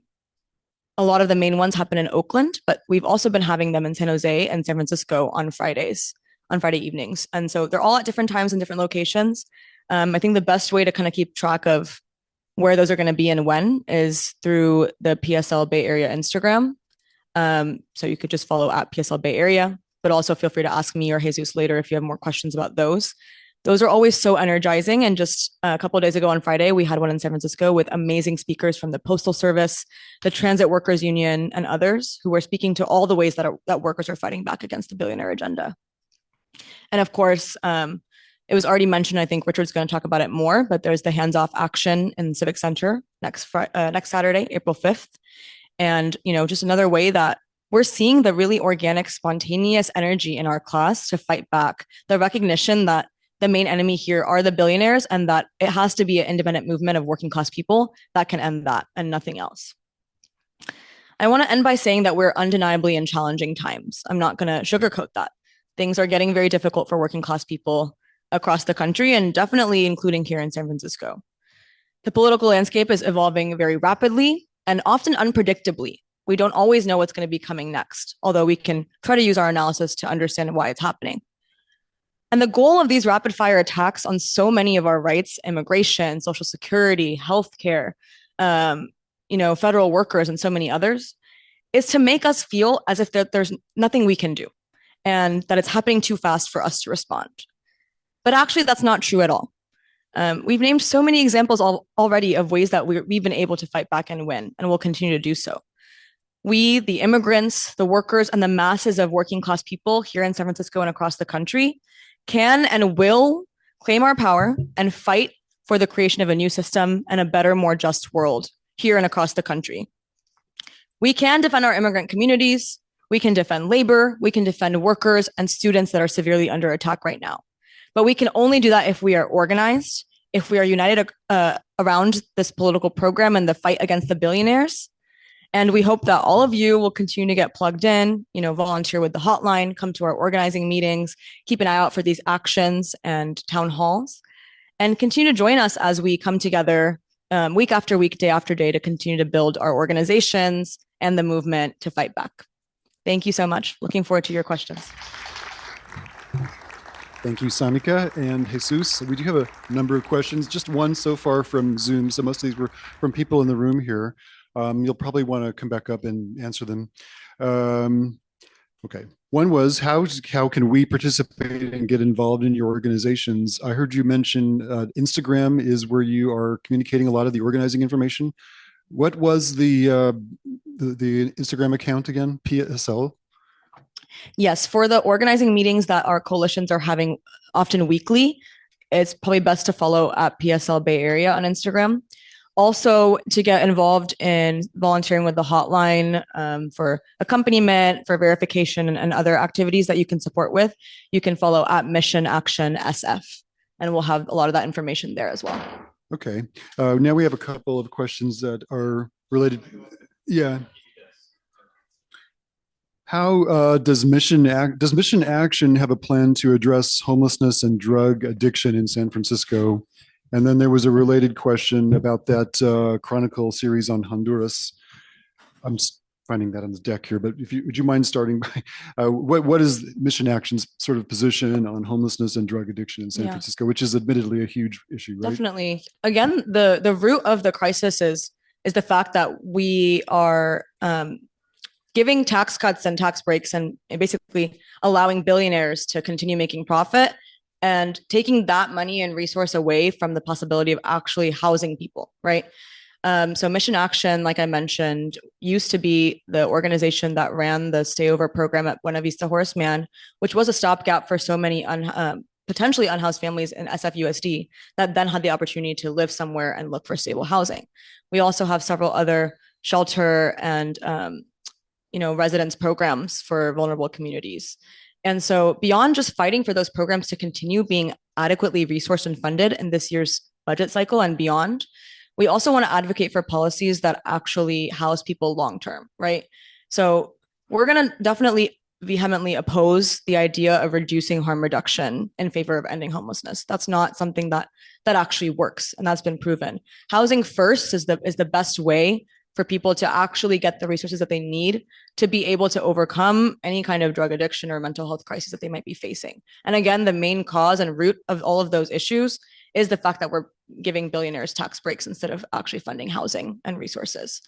lot of the main ones happen in Oakland, but we've also been having them in San Jose and San Francisco on Friday evenings. And so they're all at different times in different locations. I think the best way to kind of keep track of where those are going to be and when is through the PSL Bay Area Instagram. So you could just follow at PSL Bay Area, but also feel free to ask me or Jesus later if you have more questions about those. Those are always so energizing. And just a couple of days ago on Friday, we had one in San Francisco with amazing speakers from the Postal Service, the Transit Workers Union, and others who were speaking to all the ways that workers are fighting back against the billionaire agenda. And of course, it was already mentioned, I think Richard's going to talk about it more, but there's the hands-off action in Civic Center next Saturday, April 5th. And, just another way that we're seeing the really organic, spontaneous energy in our class to fight back, the recognition that the main enemy here are the billionaires and that it has to be an independent movement of working class people that can end that and nothing else. I want to end by saying that we're undeniably in challenging times. I'm not going to sugarcoat that. Things are getting very difficult for working class people across the country and definitely including here in San Francisco. The political landscape is evolving very rapidly and often unpredictably. We don't always know what's going to be coming next, although we can try to use our analysis to understand why it's happening. And the goal of these rapid fire attacks on so many of our rights, immigration, Social Security, healthcare, federal workers, and so many others, is to make us feel as if there's nothing we can do and that it's happening too fast for us to respond. But actually, that's not true at all. We've named so many examples already of ways that we've been able to fight back and win, and we'll continue to do so. We, the immigrants, the workers, and the masses of working class people here in San Francisco and across the country can and will claim our power and fight for the creation of a new system and a better, more just world here and across the country. We can defend our immigrant communities. We can defend labor. We can defend workers and students that are severely under attack right now. But we can only do that if we are organized, if we are united around this political program and the fight against the billionaires. And we hope that all of you will continue to get plugged in, volunteer with the hotline, come to our organizing meetings, keep an eye out for these actions and town halls, and continue to join us as we come together week after week, day after day to continue to build our organizations and the movement to fight back. Thank you so much. Looking forward to your questions. Thank you, Sanika and Jesus. We do have a number of questions, just one so far from Zoom. So most of these were from people in the room here. You'll probably want to come back up and answer them. Okay. One was, how can we participate and get involved in your organizations? I heard you mention Instagram is where you are communicating a lot of the organizing information. What was the Instagram account again? PSL? Yes, for the organizing meetings that our coalitions are having often weekly, it's probably best to follow at PSL Bay Area on Instagram. Also, to get involved in volunteering with the hotline for accompaniment, for verification, and other activities that you can support with, you can follow at Mission Action SF, and we'll have a lot of that information there as well. Okay. Now we have a couple of questions that are related. Yeah. How does Mission Action have a plan to address homelessness and drug addiction in San Francisco? And then there was a related question about that Chronicle series on Honduras. I'm finding that on the deck here, but would you mind starting by what is Mission Action's sort of position on homelessness and drug addiction in San Francisco, which is admittedly a huge issue, right? Definitely. Again, the root of the crisis is the fact that we are giving tax cuts and tax breaks and basically allowing billionaires to continue making profit and taking that money and resource away from the possibility of actually housing people, right? So Mission Action, like I mentioned, used to be the organization that ran the stayover program at Buena Vista Horace Mann, which was a stopgap for so many potentially unhoused families in SFUSD that then had the opportunity to live somewhere and look for stable housing. We also have several other shelter and residence programs for vulnerable communities. And so beyond just fighting for those programs to continue being adequately resourced and funded in this year's budget cycle and beyond, we also want to advocate for policies that actually house people long-term, right? So we're going to definitely vehemently oppose the idea of reducing harm reduction in favor of ending homelessness. That's not something that actually works, and that's been proven. Housing first is the best way for people to actually get the resources that they need to be able to overcome any kind of drug addiction or mental health crisis that they might be facing. And again, the main cause and root of all of those issues is the fact that we're giving billionaires tax breaks instead of actually funding housing and resources.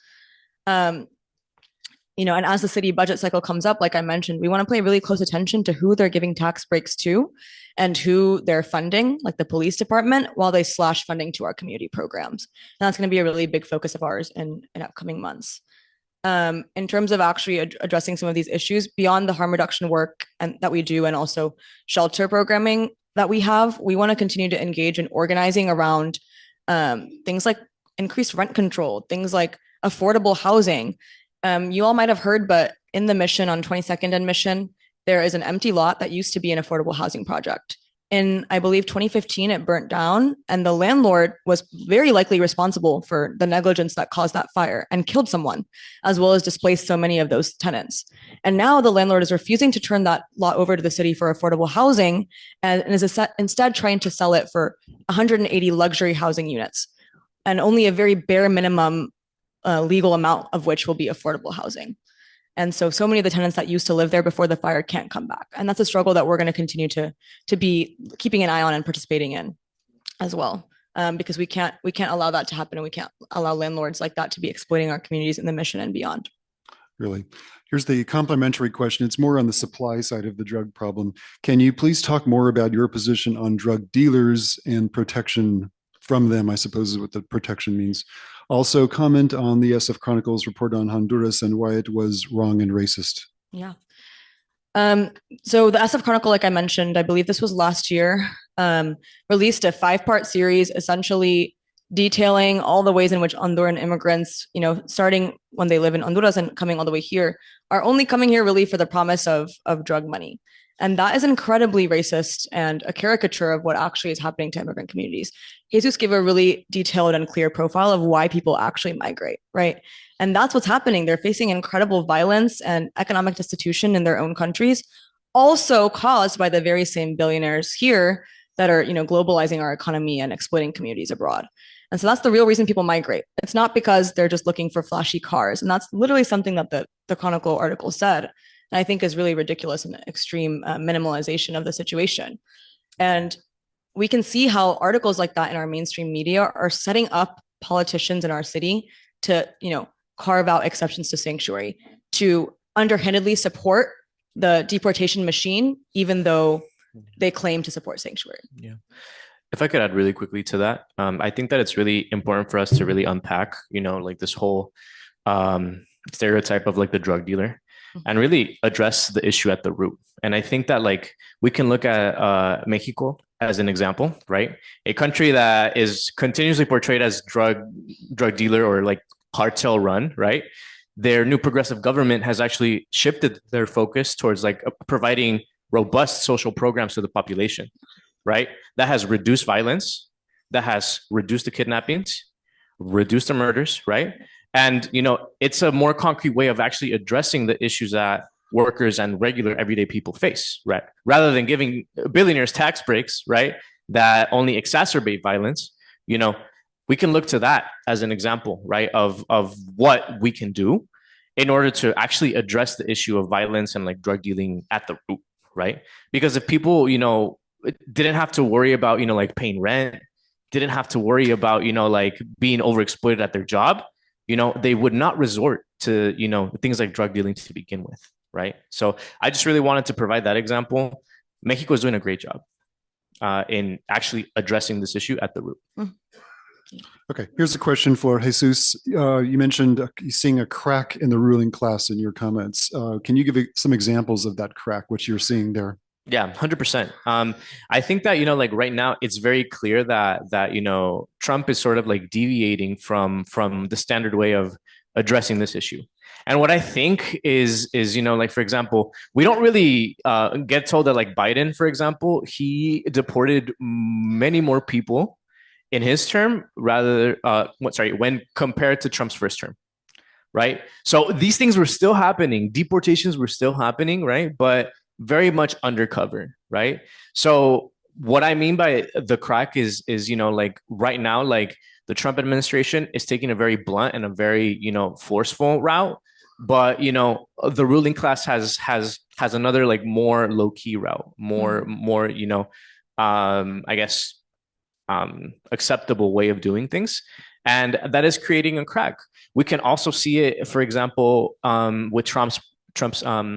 And as the city budget cycle comes up, like I mentioned, we want to pay really close attention to who they're giving tax breaks to and who they're funding, like the police department, while they slash funding to our community programs. And that's going to be a really big focus of ours in upcoming months. In terms of actually addressing some of these issues beyond the harm reduction work and that we do, and also shelter programming that we have, we want to continue to engage in organizing around things like increased rent control, things like affordable housing, You all might have heard, but in the Mission on 22nd and Mission, there is an empty lot that used to be an affordable housing project. In, I believe, 2015, it burnt down, and the landlord was very likely responsible for the negligence that caused that fire and killed someone, as well as displaced so many of those tenants. And now the landlord is refusing to turn that lot over to the city for affordable housing and is instead trying to sell it for 180 luxury housing units, and only a very bare minimum legal amount of which will be affordable housing. And so many of the tenants that used to live there before the fire can't come back. And that's a struggle that we're going to continue to be keeping an eye on and participating in as well. Because we can't allow that to happen, and we can't allow landlords like that to be exploiting our communities in the Mission and beyond. Really. Here's the complementary question. It's more on the supply side of the drug problem. Can you please talk more about your position on drug dealers and protection from them, I suppose is what the protection means. Also, comment on the SF Chronicles report on Honduras and why it was wrong and racist. Yeah. So the SF Chronicle, like I mentioned, I believe this was last year, released a 5-part series essentially detailing all the ways in which Honduran immigrants, starting when they live in Honduras and coming all the way here, are only coming here really for the promise of drug money. And that is incredibly racist and a caricature of what actually is happening to immigrant communities. Jesus gave a really detailed and clear profile of why people actually migrate, right? And that's what's happening. They're facing incredible violence and economic destitution in their own countries, also caused by the very same billionaires here that are, globalizing our economy and exploiting communities abroad. And so that's the real reason people migrate. It's not because they're just looking for flashy cars. And that's literally something that the Chronicle article said. And I think is really ridiculous and extreme minimalization of the situation. And we can see how articles like that in our mainstream media are setting up politicians in our city to, carve out exceptions to sanctuary, to underhandedly support the deportation machine, even though they claim to support sanctuary. Yeah. If I could add really quickly to that, I think that it's really important for us to really unpack, like this whole stereotype of like the drug dealer and really address the issue at the root. And I think that we can look at Mexico as an example, right? A country that is continuously portrayed as drug dealer or like cartel run, right? Their new progressive government has actually shifted their focus towards providing robust social programs to the population, right? That has reduced violence, that has reduced the kidnappings, reduced the murders, right? And, it's a more concrete way of actually addressing the issues that workers and regular everyday people face, right? Rather than giving billionaires tax breaks, right, that only exacerbate violence, we can look to that as an example, right, of what we can do in order to actually address the issue of violence and drug dealing at the root, right? Because if people, didn't have to worry about, paying rent, didn't have to worry about, being overexploited at their job, they would not resort to, things like drug dealing to begin with, right? So I just really wanted to provide that example. Mexico is doing a great job in actually addressing this issue at the root. Okay, here's a question for Jesus. You mentioned seeing a crack in the ruling class in your comments. Can you give some examples of that crack, what you're seeing there? Yeah, 100%. I think that, right now it's very clear that Trump is sort of deviating from the standard way of addressing this issue. And what I think is for example, we don't really get told that Biden, for example, he deported many more people in his term when compared to Trump's first term. Right. So these things were still happening. Deportations were still happening. Right. But very much undercover, right? So what I mean by the crack is right now, the Trump administration is taking a very blunt and a very, forceful route, but the ruling class has another more low key route, more I guess acceptable way of doing things, and that is creating a crack. We can also see it, for example, with Trump's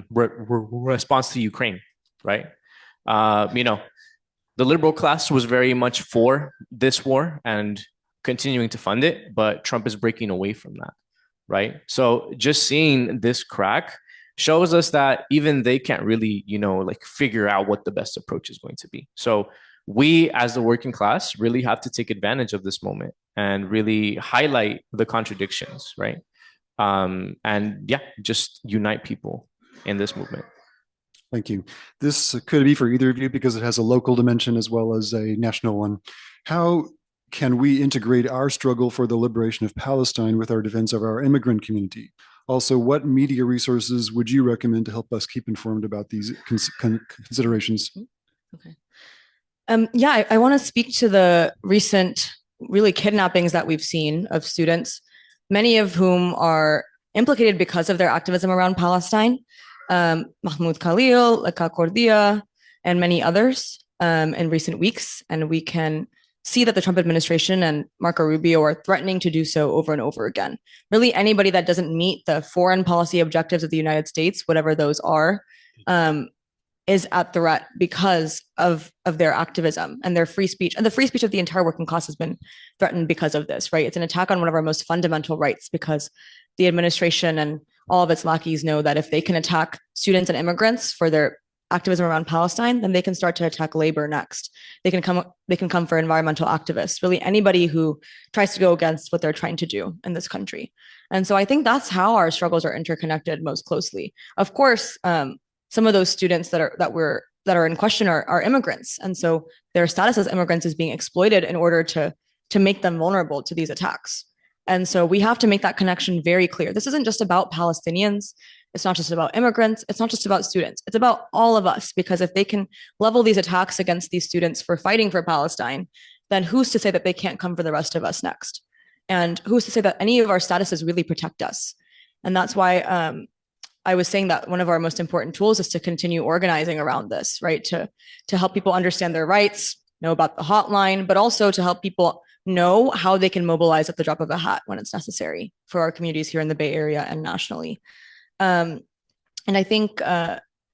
response to Ukraine, right? The liberal class was very much for this war and continuing to fund it, but Trump is breaking away from that, right? So just seeing this crack shows us that even they can't really, figure out what the best approach is going to be. So we, as the working class, really have to take advantage of this moment and really highlight the contradictions, right? and yeah, just unite people in this movement. Thank you. This could be for either of you because it has a local dimension as well as a national one. How can we integrate our struggle for the liberation of Palestine with our defense of our immigrant community? Also, what media resources would you recommend to help us keep informed about these considerations? Okay. Yeah, I want to speak to the recent really kidnappings that we've seen of students, many of whom are implicated because of their activism around Palestine. Mahmoud Khalil, Laka Cordia, and many others in recent weeks. And we can see that the Trump administration and Marco Rubio are threatening to do so over and over again. Really, anybody that doesn't meet the foreign policy objectives of the United States, whatever those are, is at threat because of their activism and their free speech. And the free speech of the entire working class has been threatened because of this, right? It's an attack on one of our most fundamental rights because the administration and all of its lackeys know that if they can attack students and immigrants for their activism around Palestine, then they can start to attack labor next. They can come for environmental activists, really anybody who tries to go against what they're trying to do in this country. And so I think that's how our struggles are interconnected most closely. Of course, some of those students that are in question are immigrants. And so their status as immigrants is being exploited in order to make them vulnerable to these attacks. And so we have to make that connection very clear. This isn't just about Palestinians. It's not just about immigrants. It's not just about students. It's about all of us, because if they can level these attacks against these students for fighting for Palestine, then who's to say that they can't come for the rest of us next? And who's to say that any of our statuses really protect us? And that's why I was saying that one of our most important tools is to continue organizing around this, right? To help people understand their rights, know about the hotline, but also to help people know how they can mobilize at the drop of a hat when it's necessary for our communities here in the Bay Area and nationally. And I think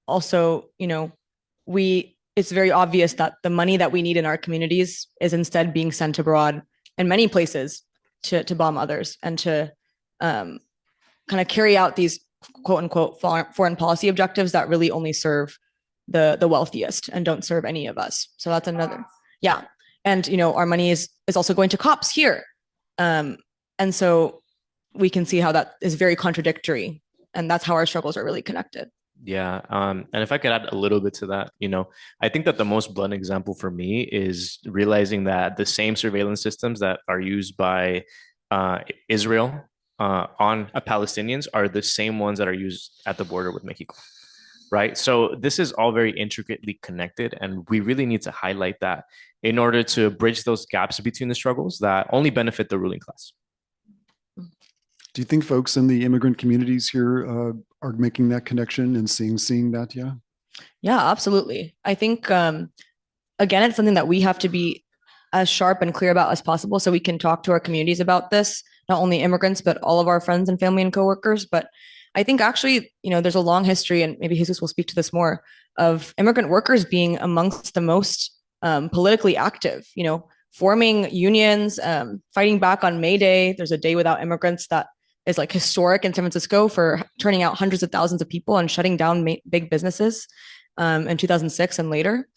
also, it's very obvious that the money that we need in our communities is instead being sent abroad in many places to bomb others and to kind of carry out these quote unquote foreign policy objectives that really only serve the wealthiest and don't serve any of us. So that's another, yeah. And, our money is also going to cops here. And so we can see how that is very contradictory. And that's how our struggles are really connected. Yeah. And if I could add a little bit to that, I think that the most blunt example for me is realizing that the same surveillance systems that are used by Israel on Palestinians are the same ones that are used at the border with Mexico. Right. So this is all very intricately connected, and we really need to highlight that in order to bridge those gaps between the struggles that only benefit the ruling class. Do you think folks in the immigrant communities here are making that connection and seeing that? Yeah. Yeah, absolutely. I think, again, it's something that we have to be as sharp and clear about as possible so we can talk to our communities about this, not only immigrants, but all of our friends and family and coworkers. But I think actually, there's a long history, and maybe Jesus will speak to this more, of immigrant workers being amongst the most politically active, forming unions, fighting back on May Day. There's a day without immigrants that is like historic in San Francisco for turning out hundreds of thousands of people and shutting down big businesses in 2006 and later.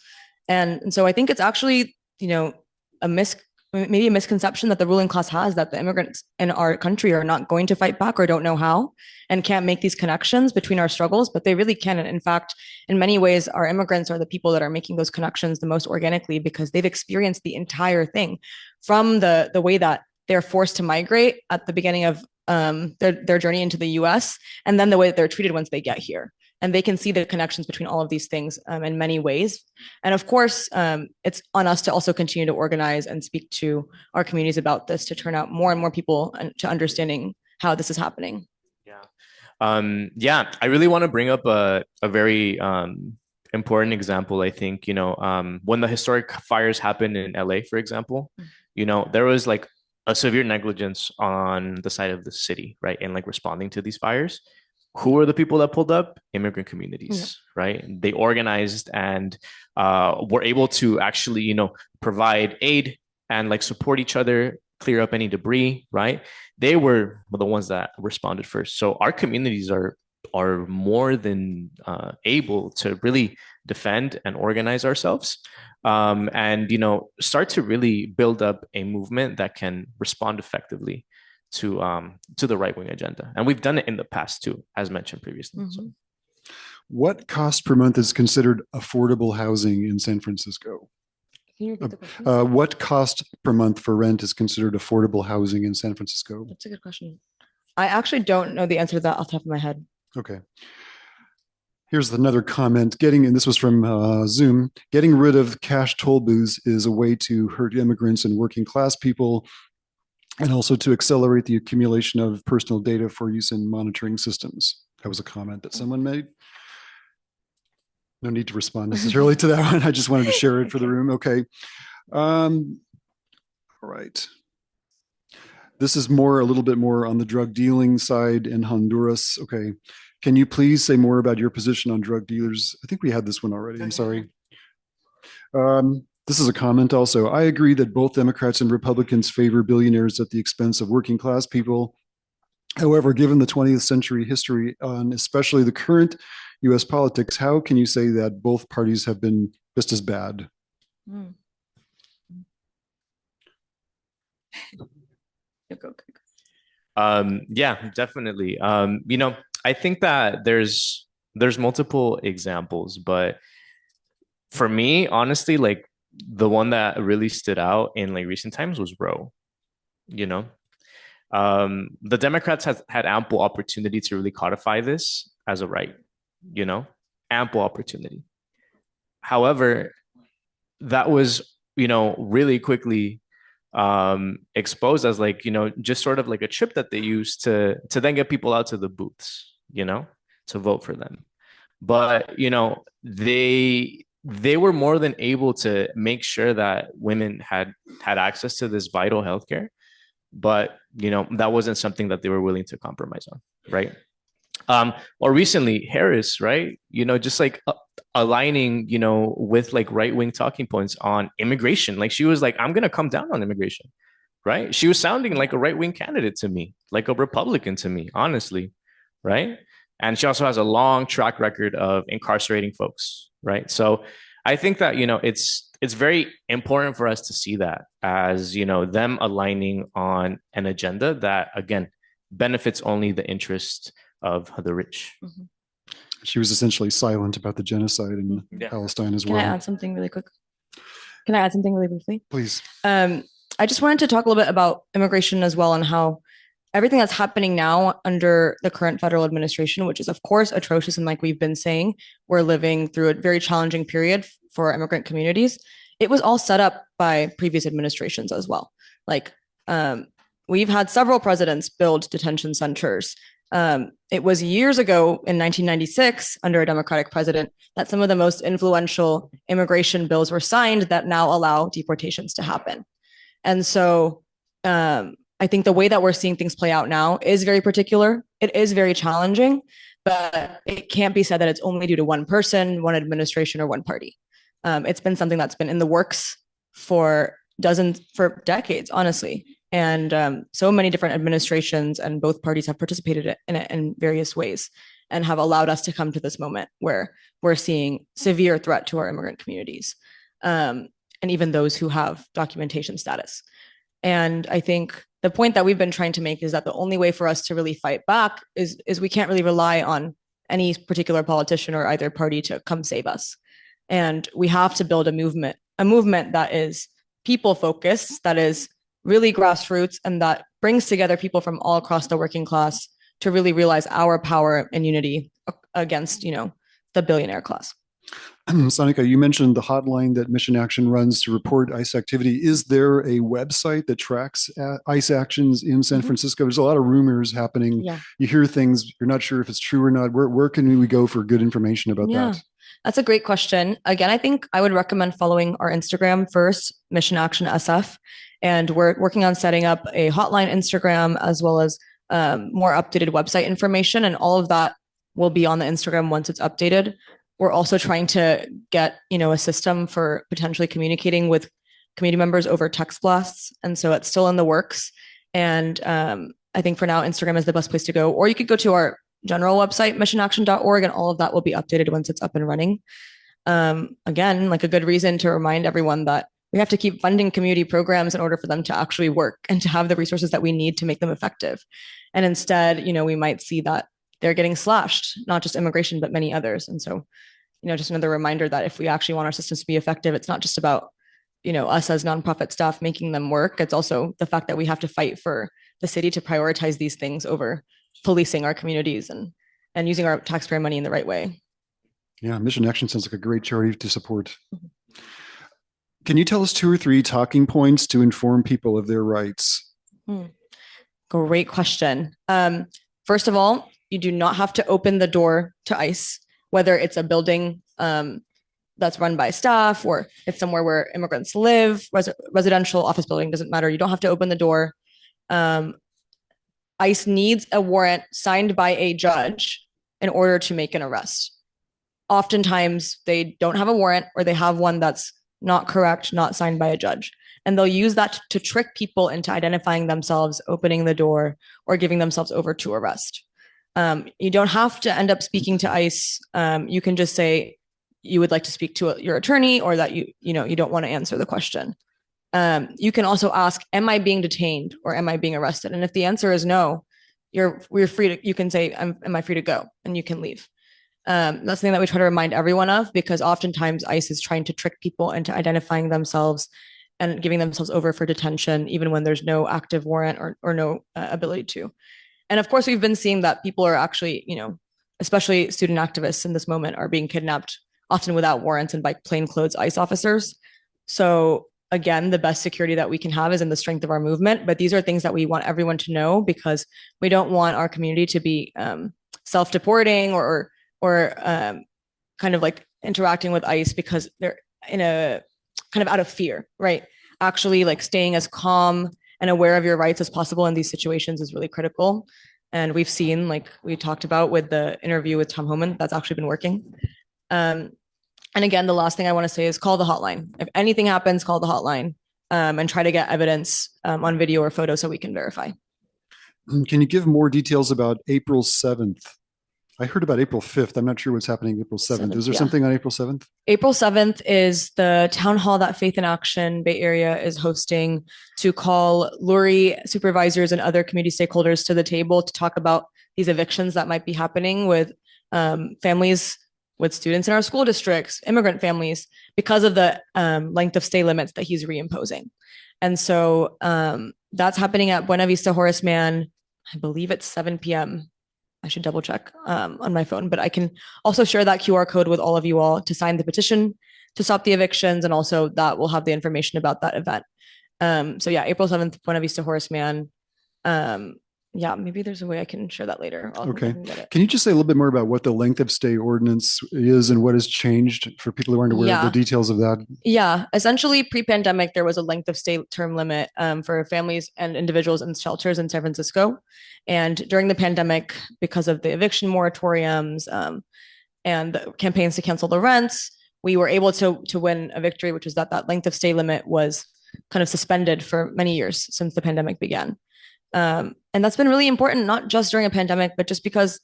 And so I think it's actually, maybe a misconception that the ruling class has, that the immigrants in our country are not going to fight back or don't know how and can't make these connections between our struggles, but they really can. And in fact, in many ways, our immigrants are the people that are making those connections the most organically, because they've experienced the entire thing, from the way that they're forced to migrate at the beginning of their journey into the US, and then the way that they're treated once they get here. And they can see the connections between all of these things in many ways. And of course, it's on us to also continue to organize and speak to our communities about this, to turn out more and more people to understanding how this is happening. Yeah. I really want to bring up a very important example. I think, when the historic fires happened in LA, for example, there was like a severe negligence on the side of the city, right? And like responding to these fires. Who are the people that pulled up? Immigrant communities, right? They organized and were able to actually, provide aid and like support each other, clear up any debris, right? They were the ones that responded first. So our communities are more than able to really defend and organize ourselves, and start to really build up a movement that can respond effectively to the right wing agenda, and we've done it in the past too, as mentioned previously. So. What cost per month is considered affordable housing in San Francisco? Can you repeat the question? What cost per month for rent is considered affordable housing in San Francisco? That's a good question. I actually don't know the answer to that off the top of my head. Okay. Here's another comment. And this was from Zoom, getting rid of cash toll booths is a way to hurt immigrants and working class people, and also to accelerate the accumulation of personal data for use in monitoring systems. That was a comment that someone made. No need to respond necessarily to that one. I just wanted to share it for the room. Okay. All right. This is a little bit more on the drug dealing side in Honduras. Okay. Can you please say more about your position on drug dealers? I think we had this one already. I'm sorry. This is a comment also. I agree that both Democrats and Republicans favor billionaires at the expense of working class people. However, given the 20th century history on especially the current US politics, how can you say that both parties have been just as bad? Yeah, definitely. I think that there's multiple examples, but for me, honestly, like the one that really stood out in like recent times was Roe. The Democrats had ample opportunity to really codify this as a right, ample opportunity. However, that was, really quickly exposed as like, just sort of like a trip that they used to then get people out to the booths, to vote for them. But, they were more than able to make sure that women had access to this vital healthcare. But, that wasn't something that they were willing to compromise on, right? Or recently, Harris, right? Just like aligning, with like right-wing talking points on immigration. Like she was like, I'm going to come down on immigration, right? She was sounding like a right-wing candidate to me, like a Republican to me, honestly, right? And she also has a long track record of incarcerating folks, right? So I think that, it's very important for us to see that as, them aligning on an agenda that, again, benefits only the interest of the rich. Mm-hmm. She was essentially silent about the genocide in Palestine as well. Can I add something really quick? Can I add something really briefly? Please. I just wanted to talk a little bit about immigration as well and how everything that's happening now under the current federal administration, which is of course atrocious. And like we've been saying, we're living through a very challenging period for immigrant communities. It was all set up by previous administrations as well. Like we've had several presidents build detention centers. It was years ago in 1996 under a Democratic president that some of the most influential immigration bills were signed that now allow deportations to happen. And so I think the way that we're seeing things play out now is very particular. It is very challenging, but it can't be said that it's only due to one person, one administration, or one party. It's been something that's been in the works for decades, honestly. And so many different administrations and both parties have participated in it in various ways and have allowed us to come to this moment where we're seeing severe threat to our immigrant communities and even those who have documentation status. And I think the point that we've been trying to make is that the only way for us to really fight back is we can't really rely on any particular politician or either party to come save us. And we have to build a movement that is people focused, that is really grassroots, and that brings together people from all across the working class to really realize our power and unity against, the billionaire class. Sanika, you mentioned the hotline that Mission Action runs to report ICE activity. Is there a website that tracks ICE actions in San Francisco? There's a lot of rumors happening. Yeah. You hear things, you're not sure if it's true or not. Where can we go for good information about that? That's a great question. Again, I think I would recommend following our Instagram first, Mission Action SF. And we're working on setting up a hotline Instagram as well as more updated website information. And all of that will be on the Instagram once it's updated. We're also trying to get, a system for potentially communicating with community members over text blasts. And so it's still in the works. And I think for now, Instagram is the best place to go. Or you could go to our general website, missionaction.org, and all of that will be updated once it's up and running. Again, like a good reason to remind everyone that we have to keep funding community programs in order for them to actually work and to have the resources that we need to make them effective. And instead, we might see that they're getting slashed, not just immigration, but many others. And so, just another reminder that if we actually want our systems to be effective, it's not just about, us as nonprofit staff making them work. It's also the fact that we have to fight for the city to prioritize these things over policing our communities and using our taxpayer money in the right way. Yeah, Mission Action sounds like a great charity to support. Can you tell us 2 or 3 talking points to inform people of their rights? Great question. First of all, you do not have to open the door to ICE, whether it's a building that's run by staff or it's somewhere where immigrants live, residential office building, doesn't matter. You don't have to open the door. ICE needs a warrant signed by a judge in order to make an arrest. Oftentimes, they don't have a warrant or they have one that's not correct, not signed by a judge. And they'll use that to trick people into identifying themselves, opening the door, or giving themselves over to arrest. You don't have to end up speaking to ICE. You can just say you would like to speak to your attorney, or that you don't want to answer the question. You can also ask, am I being detained or am I being arrested? And if the answer is no, we're free to, you can say, am I free to go? And you can leave. That's something that we try to remind everyone of, because oftentimes ICE is trying to trick people into identifying themselves and giving themselves over for detention, even when there's no active warrant or no ability to. And of course, we've been seeing that people are actually, especially student activists in this moment, are being kidnapped, often without warrants and by plainclothes ICE officers. So again, the best security that we can have is in the strength of our movement. But these are things that we want everyone to know, because we don't want our community to be self-deporting or kind of like interacting with ICE because they're in a kind of out of fear, right? Actually, like staying as calm and aware of your rights as possible in these situations is really critical. And we've seen, like we talked about with the interview with Tom Homan, that's actually been working. And again, the last thing I want to say is call the hotline. If anything happens, call the hotline and try to get evidence on video or photo so we can verify. Can you give more details about April 7th? I heard about April 5th. I'm not sure what's happening April 7th. Is there something on April 7th? April 7th is the town hall that Faith in Action Bay Area is hosting to call Lurie supervisors and other community stakeholders to the table to talk about these evictions that might be happening with families, with students in our school districts, immigrant families, because of the length of stay limits that he's reimposing. And so that's happening at Buena Vista Horace Mann. I believe it's 7 p.m. I should double check on my phone, but I can also share that QR code with all of you all to sign the petition to stop the evictions. And also that will have the information about that event. So yeah, April 7th, Buena Vista Horace Mann. Yeah, maybe there's a way I can share that later. Okay. Can you just say a little bit more about what the length of stay ordinance is and what has changed for people who aren't aware of the details of that? Yeah, essentially pre-pandemic, there was a length of stay term limit for families and individuals in shelters in San Francisco. And during the pandemic, because of the eviction moratoriums and the campaigns to cancel the rents, we were able to win a victory, which is that length of stay limit was kind of suspended for many years since the pandemic began. And that's been really important, not just during a pandemic, but just because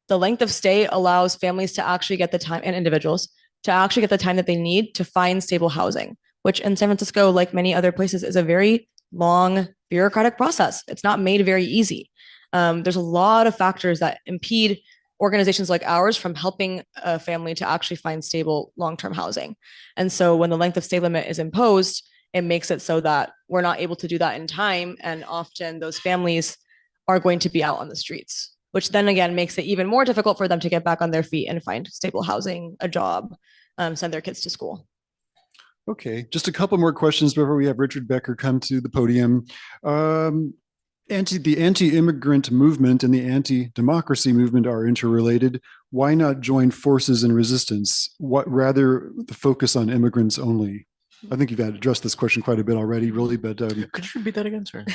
the length of stay allows families to actually get the time, and individuals to actually get the time that they need to find stable housing, which in San Francisco, like many other places, is a very long bureaucratic process. It's not made very easy. There's a lot of factors that impede organizations like ours from helping a family to actually find stable long-term housing. And so when the length of stay limit is imposed, it makes it so that we're not able to do that in time. And often those families are going to be out on the streets, which then again makes it even more difficult for them to get back on their feet and find stable housing, a job, send their kids to school. Okay, just a couple more questions before we have Richard Becker come to the podium. The anti-immigrant movement and the anti-democracy movement are interrelated. Why not join forces in resistance? What rather the focus on immigrants only? I think you've addressed this question quite a bit already, really, but could you repeat that again, sir?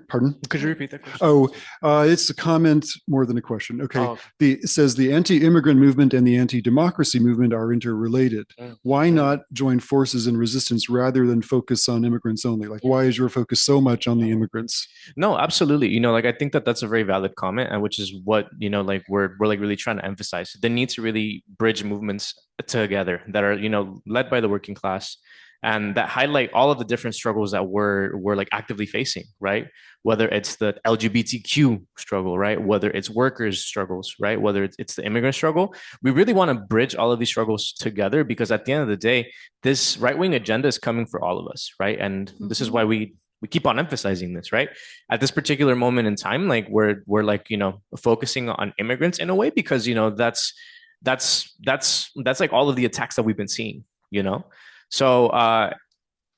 Pardon? Could you repeat that question? It's a comment more than a question. Okay. It says the anti-immigrant movement and the anti-democracy movement are interrelated. Why not join forces in resistance rather than focus on immigrants only? Like, why is your focus so much on the immigrants? No, absolutely. I think that's a very valid comment, and which is what, we're like really trying to emphasize the need to really bridge movements together that are, led by the working class, and that highlight all of the different struggles that we're like actively facing, right? Whether it's the LGBTQ struggle, right? Whether it's workers' struggles, right? Whether it's the immigrant struggle. We really want to bridge all of these struggles together, because at the end of the day, this right-wing agenda is coming for all of us, right? And this is why we keep on emphasizing this, right? At this particular moment in time, like we're like, focusing on immigrants in a way, because, that's like all of the attacks that we've been seeing, So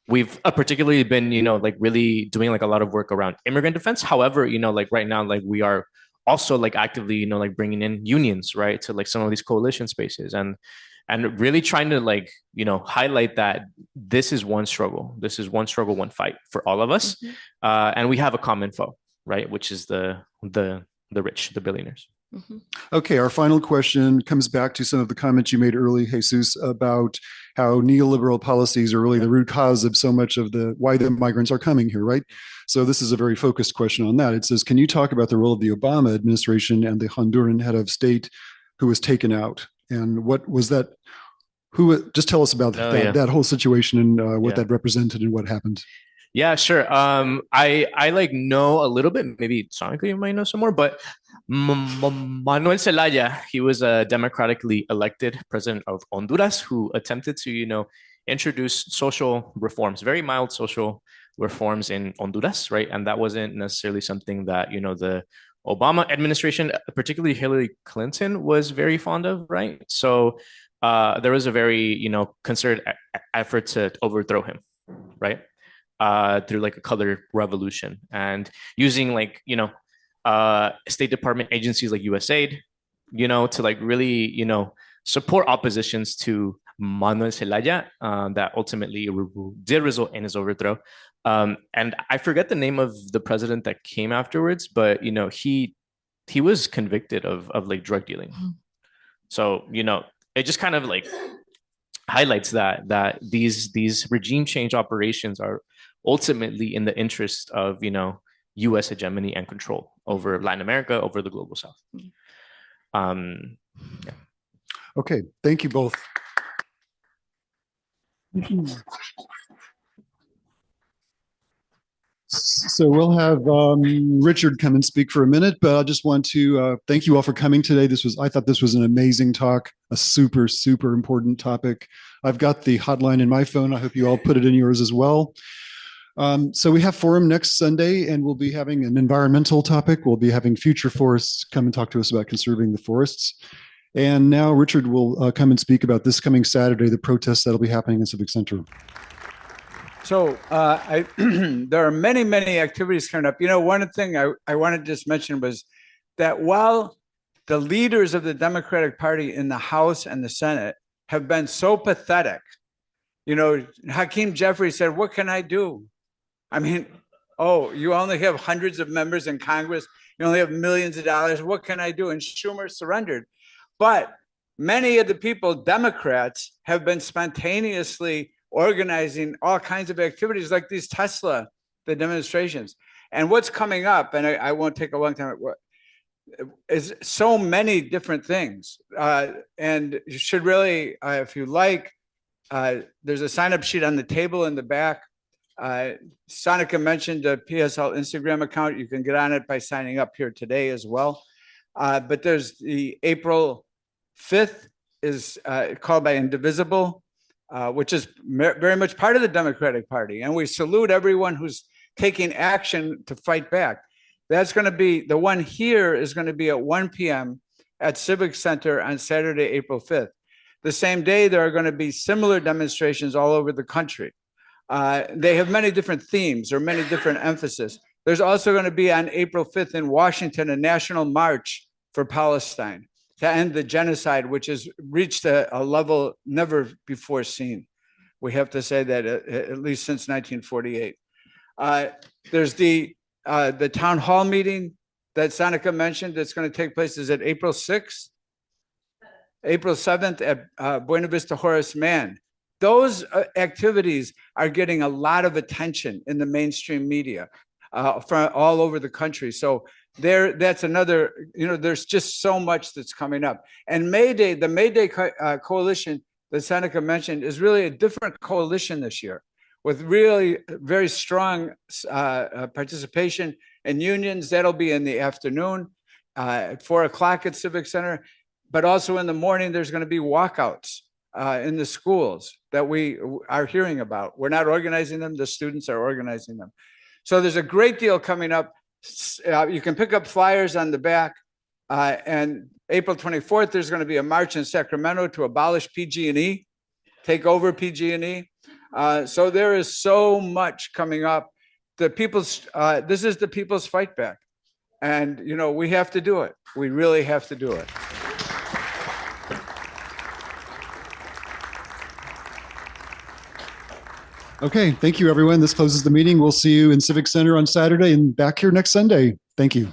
we've particularly been, like really doing like a lot of work around immigrant defense. However, like right now, like we are also like actively, like bringing in unions, right, to like some of these coalition spaces, and really trying to like, highlight that this is one struggle, one fight for all of us, and we have a common foe, right, which is the rich, the billionaires. Okay, our final question comes back to some of the comments you made early, Jesus, about how neoliberal policies are really the root cause of so much of why the migrants are coming here, right? So this is a very focused question on that. It says, can you talk about the role of the Obama administration and the Honduran head of state who was taken out? And what was that? Just tell us about that whole situation and what that represented and what happened. Yeah, sure. I like know a little bit. Maybe Sanika, you might know some more. But Manuel Zelaya, he was a democratically elected president of Honduras who attempted to, introduce social reforms, very mild social reforms in Honduras, right? And that wasn't necessarily something that the Obama administration, particularly Hillary Clinton, was very fond of, right? So there was a very concerted effort to overthrow him, right? Through like a color revolution, and using like State Department agencies like USAID, to like really support oppositions to Manuel Zelaya, that ultimately did result in his overthrow. And I forget the name of the president that came afterwards, but he was convicted of like drug dealing. So it just kind of like highlights that these regime change operations are ultimately in the interest of U.S. hegemony and control over Latin America, over the global South. Yeah. Okay, thank you both. So we'll have Richard come and speak for a minute, but I just want to thank you all for coming today. I thought this was an amazing talk, a super, super important topic. I've got the hotline in my phone. I hope you all put it in yours as well. So we have forum next Sunday, and we'll be having an environmental topic. We'll be having Future Forests come and talk to us about conserving the forests. And now Richard will come and speak about this coming Saturday, the protests that'll be happening in Civic Center. So there are many, many activities coming up. One thing I wanted to just mention was that while the leaders of the Democratic Party in the House and the Senate have been so pathetic, Hakeem Jeffries said, "What can I do?" I mean, you only have hundreds of members in Congress. You only have millions of dollars. What can I do? And Schumer surrendered. But many of the people, Democrats, have been spontaneously organizing all kinds of activities like these the demonstrations. And what's coming up, and I won't take a long time, is so many different things. And you should really, if you like, there's a sign-up sheet on the table in the back. Sanika mentioned the PSL Instagram account. You can get on it by signing up here today as well. But there's the April 5th is called by Indivisible, which is very much part of the Democratic Party. And we salute everyone who's taking action to fight back. That's going to be, the one here is going to be at 1 p.m. at Civic Center on Saturday, April 5th. The same day, there are going to be similar demonstrations all over the country. They have many different themes or many different emphasis. There's also going to be on April 5th in Washington, a national march for Palestine to end the genocide, which has reached a level never before seen. We have to say that at least since 1948. There's the town hall meeting that Sanika mentioned that's going to take place is at April 6th, April 7th at Buena Vista Horace Mann. Those activities are getting a lot of attention in the mainstream media from all over the country. So that's another, there's just so much that's coming up. And May Day, the May Day Coalition that Sanika mentioned is really a different coalition this year, with really very strong participation in unions. That'll be in the afternoon at 4 o'clock at Civic Center, but also in the morning, there's going to be walkouts in the schools that we are hearing about. We're not organizing them, the students are organizing them. So there's a great deal coming up. You can pick up flyers on the back. And April 24th, there's going to be a march in Sacramento to abolish PG&E, take over PG&E. So there is so much coming up. This is the people's fight back. And, you know, we have to do it. We really have to do it. Okay, thank you, everyone. This closes the meeting. We'll see you in Civic Center on Saturday and back here next Sunday. Thank you.